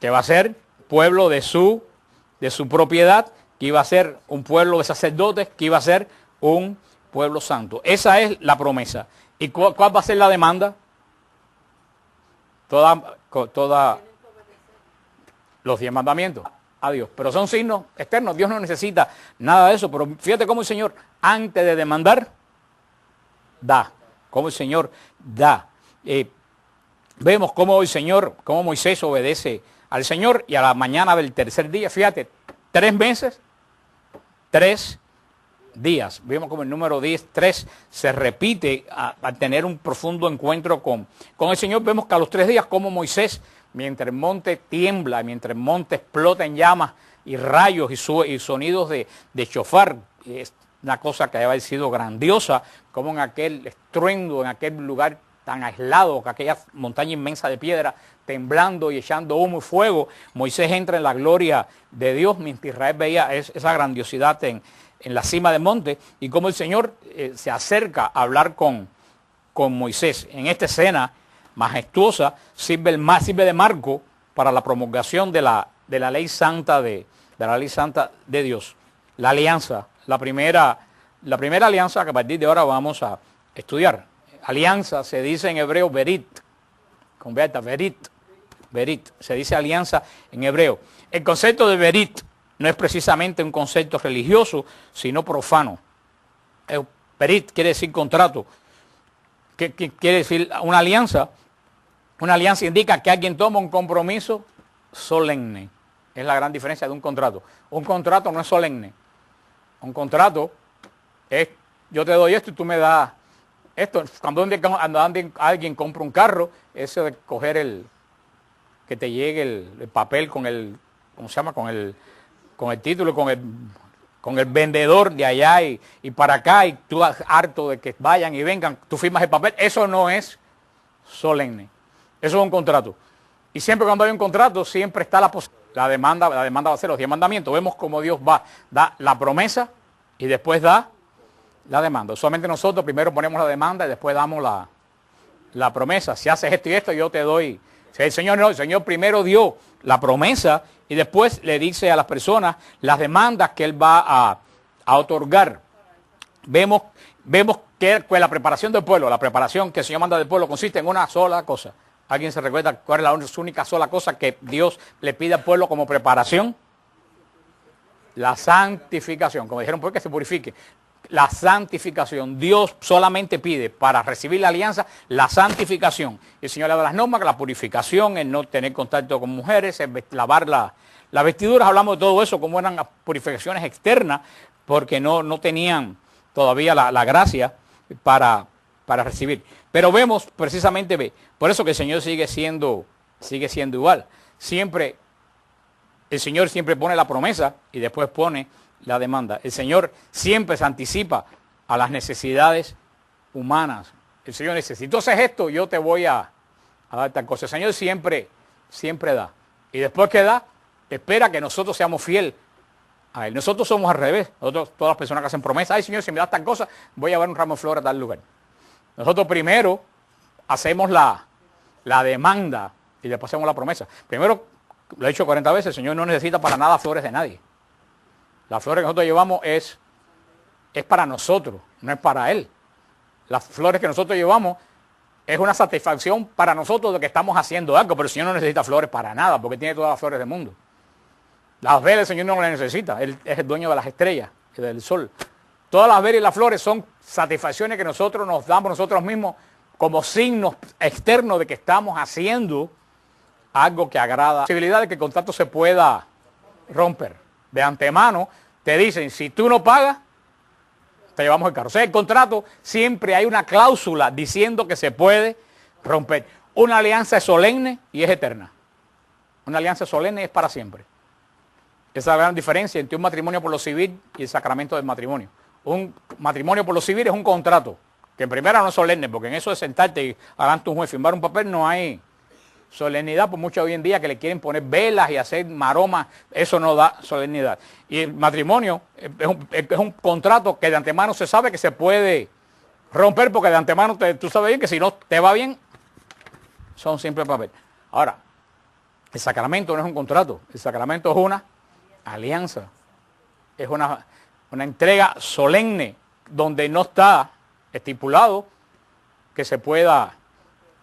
Que va a ser pueblo de su propiedad, que iba a ser un pueblo de sacerdotes, que iba a ser un pueblo santo. Esa es la promesa. ¿Y cuál va a ser la demanda? Toda los 10 mandamientos a Dios. Pero son signos externos. Dios no necesita nada de eso. Pero fíjate cómo el Señor, antes de demandar, da. Cómo el Señor da. Vemos cómo cómo Moisés obedece al Señor, y a la mañana del tercer día, fíjate, 3 meses, 3 días. Vemos como el número 3 se repite al tener un profundo encuentro con el Señor. Vemos que a los 3 días, como Moisés, mientras el monte tiembla, mientras el monte explota en llamas y rayos y sonidos de shofar, es una cosa que debe haber sido grandiosa, como en aquel estruendo, en aquel lugar tan aislado, que aquella montaña inmensa de piedra, temblando y echando humo y fuego, Moisés entra en la gloria de Dios, mientras Israel veía esa grandiosidad en la cima del monte, y como el Señor se acerca a hablar con Moisés. En esta escena majestuosa sirve de marco para la promulgación de la ley santa de Dios. La alianza, la primera alianza que a partir de ahora vamos a estudiar. Alianza se dice en hebreo berit, convierta, berit, se dice alianza en hebreo. El concepto de berit no es precisamente un concepto religioso, sino profano. Berit quiere decir contrato. ¿Qué quiere decir una alianza? Una alianza indica que alguien toma un compromiso solemne. Es la gran diferencia de un contrato. Un contrato no es solemne. Un contrato es, yo te doy esto y tú me das esto. Cuando alguien compra un carro, eso de coger que te llegue el papel con ¿cómo se llama? Con el título, con el vendedor de allá y para acá, y tú harto de que vayan y vengan, tú firmas el papel. Eso no es solemne. Eso es un contrato. Y siempre cuando hay un contrato, siempre está la demanda va a ser los 10 mandamientos. Vemos cómo Dios da la promesa y después da la demanda. Usualmente nosotros primero ponemos la demanda y después damos la promesa. Si haces esto y esto, yo te doy. Si el Señor no, el Señor primero dio la promesa y después le dice a las personas las demandas que Él va a otorgar. Vemos que la preparación del pueblo, la preparación que el Señor manda del pueblo consiste en una sola cosa: ¿Alguien se recuerda cuál es la única sola cosa que Dios le pide al pueblo como preparación? La santificación. Como dijeron, ¿por qué se purifique? La santificación. Dios solamente pide para recibir la alianza la santificación. El Señor le da las normas, que la purificación, el no tener contacto con mujeres, el lavar las vestiduras. Hablamos de todo eso, como eran las purificaciones externas, porque no tenían todavía la gracia para recibir. Pero vemos, precisamente, por eso que el Señor sigue siendo igual. Siempre, el Señor siempre pone la promesa y después pone la demanda. El Señor siempre se anticipa a las necesidades humanas. El Señor dice, si tú haces esto, yo te voy a dar tal cosa. El Señor siempre da. Y después que da, espera que nosotros seamos fieles a Él. Nosotros somos al revés. Nosotros, todas las personas que hacen promesas, ay Señor, si me das tal cosa, voy a llevar un ramo de flores a tal lugar. Nosotros primero hacemos la demanda y después hacemos la promesa. Primero, lo he dicho 40 veces, el Señor no necesita para nada flores de nadie. Las flores que nosotros llevamos es para nosotros, no es para Él. Las flores que nosotros llevamos es una satisfacción para nosotros de que estamos haciendo algo, pero el Señor no necesita flores para nada, porque tiene todas las flores del mundo. Las velas el Señor no las necesita, Él es el dueño de las estrellas y del sol. Todas las velas y las flores son satisfacciones que nosotros nos damos nosotros mismos como signos externos de que estamos haciendo algo que agrada. La posibilidad de que el contrato se pueda romper. De antemano te dicen, si tú no pagas, te llevamos el carro. O sea, el contrato siempre hay una cláusula diciendo que se puede romper. Una alianza es solemne y es eterna. Una alianza solemne es para siempre. Esa es la gran diferencia entre un matrimonio por lo civil y el sacramento del matrimonio. Un matrimonio por lo civil es un contrato, que en primera no es solemne, porque en eso de sentarte y delante un juez firmar un papel no hay solemnidad, por mucho hoy en día que le quieren poner velas y hacer maromas, eso no da solemnidad. Y el matrimonio es un contrato que de antemano se sabe que se puede romper, porque de antemano tú sabes bien que si no te va bien, son simple papel. Ahora, el sacramento no es un contrato, el sacramento es una alianza, es una entrega solemne donde no está estipulado que se pueda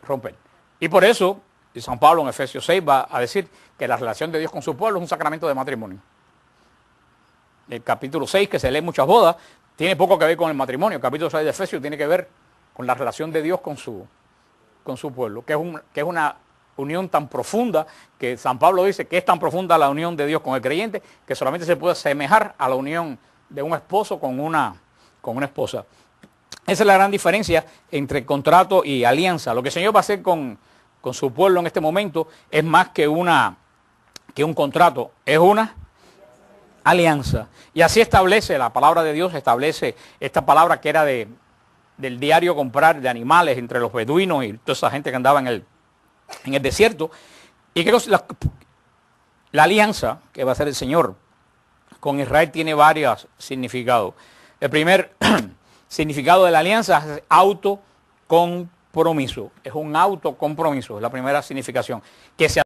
romper. Y por eso San Pablo en Efesios 6 va a decir que la relación de Dios con su pueblo es un sacramento de matrimonio. El capítulo 6, que se lee en muchas bodas, tiene poco que ver con el matrimonio. El capítulo 6 de Efesios tiene que ver con la relación de Dios con su pueblo, que es una unión tan profunda, que San Pablo dice que es tan profunda la unión de Dios con el creyente, que solamente se puede asemejar a la unión de un esposo con una esposa. Esa es la gran diferencia entre contrato y alianza. Lo que el Señor va a hacer con su pueblo en este momento es más que un contrato, es una alianza. Y así establece, la palabra de Dios establece esta palabra que era del diario comprar de animales entre los beduinos y toda esa gente que andaba en el desierto. Y que la alianza que va a hacer el Señor con Israel tiene varios significados. El primer significado de la alianza es autocompromiso. Es un autocompromiso, es la primera significación. Que se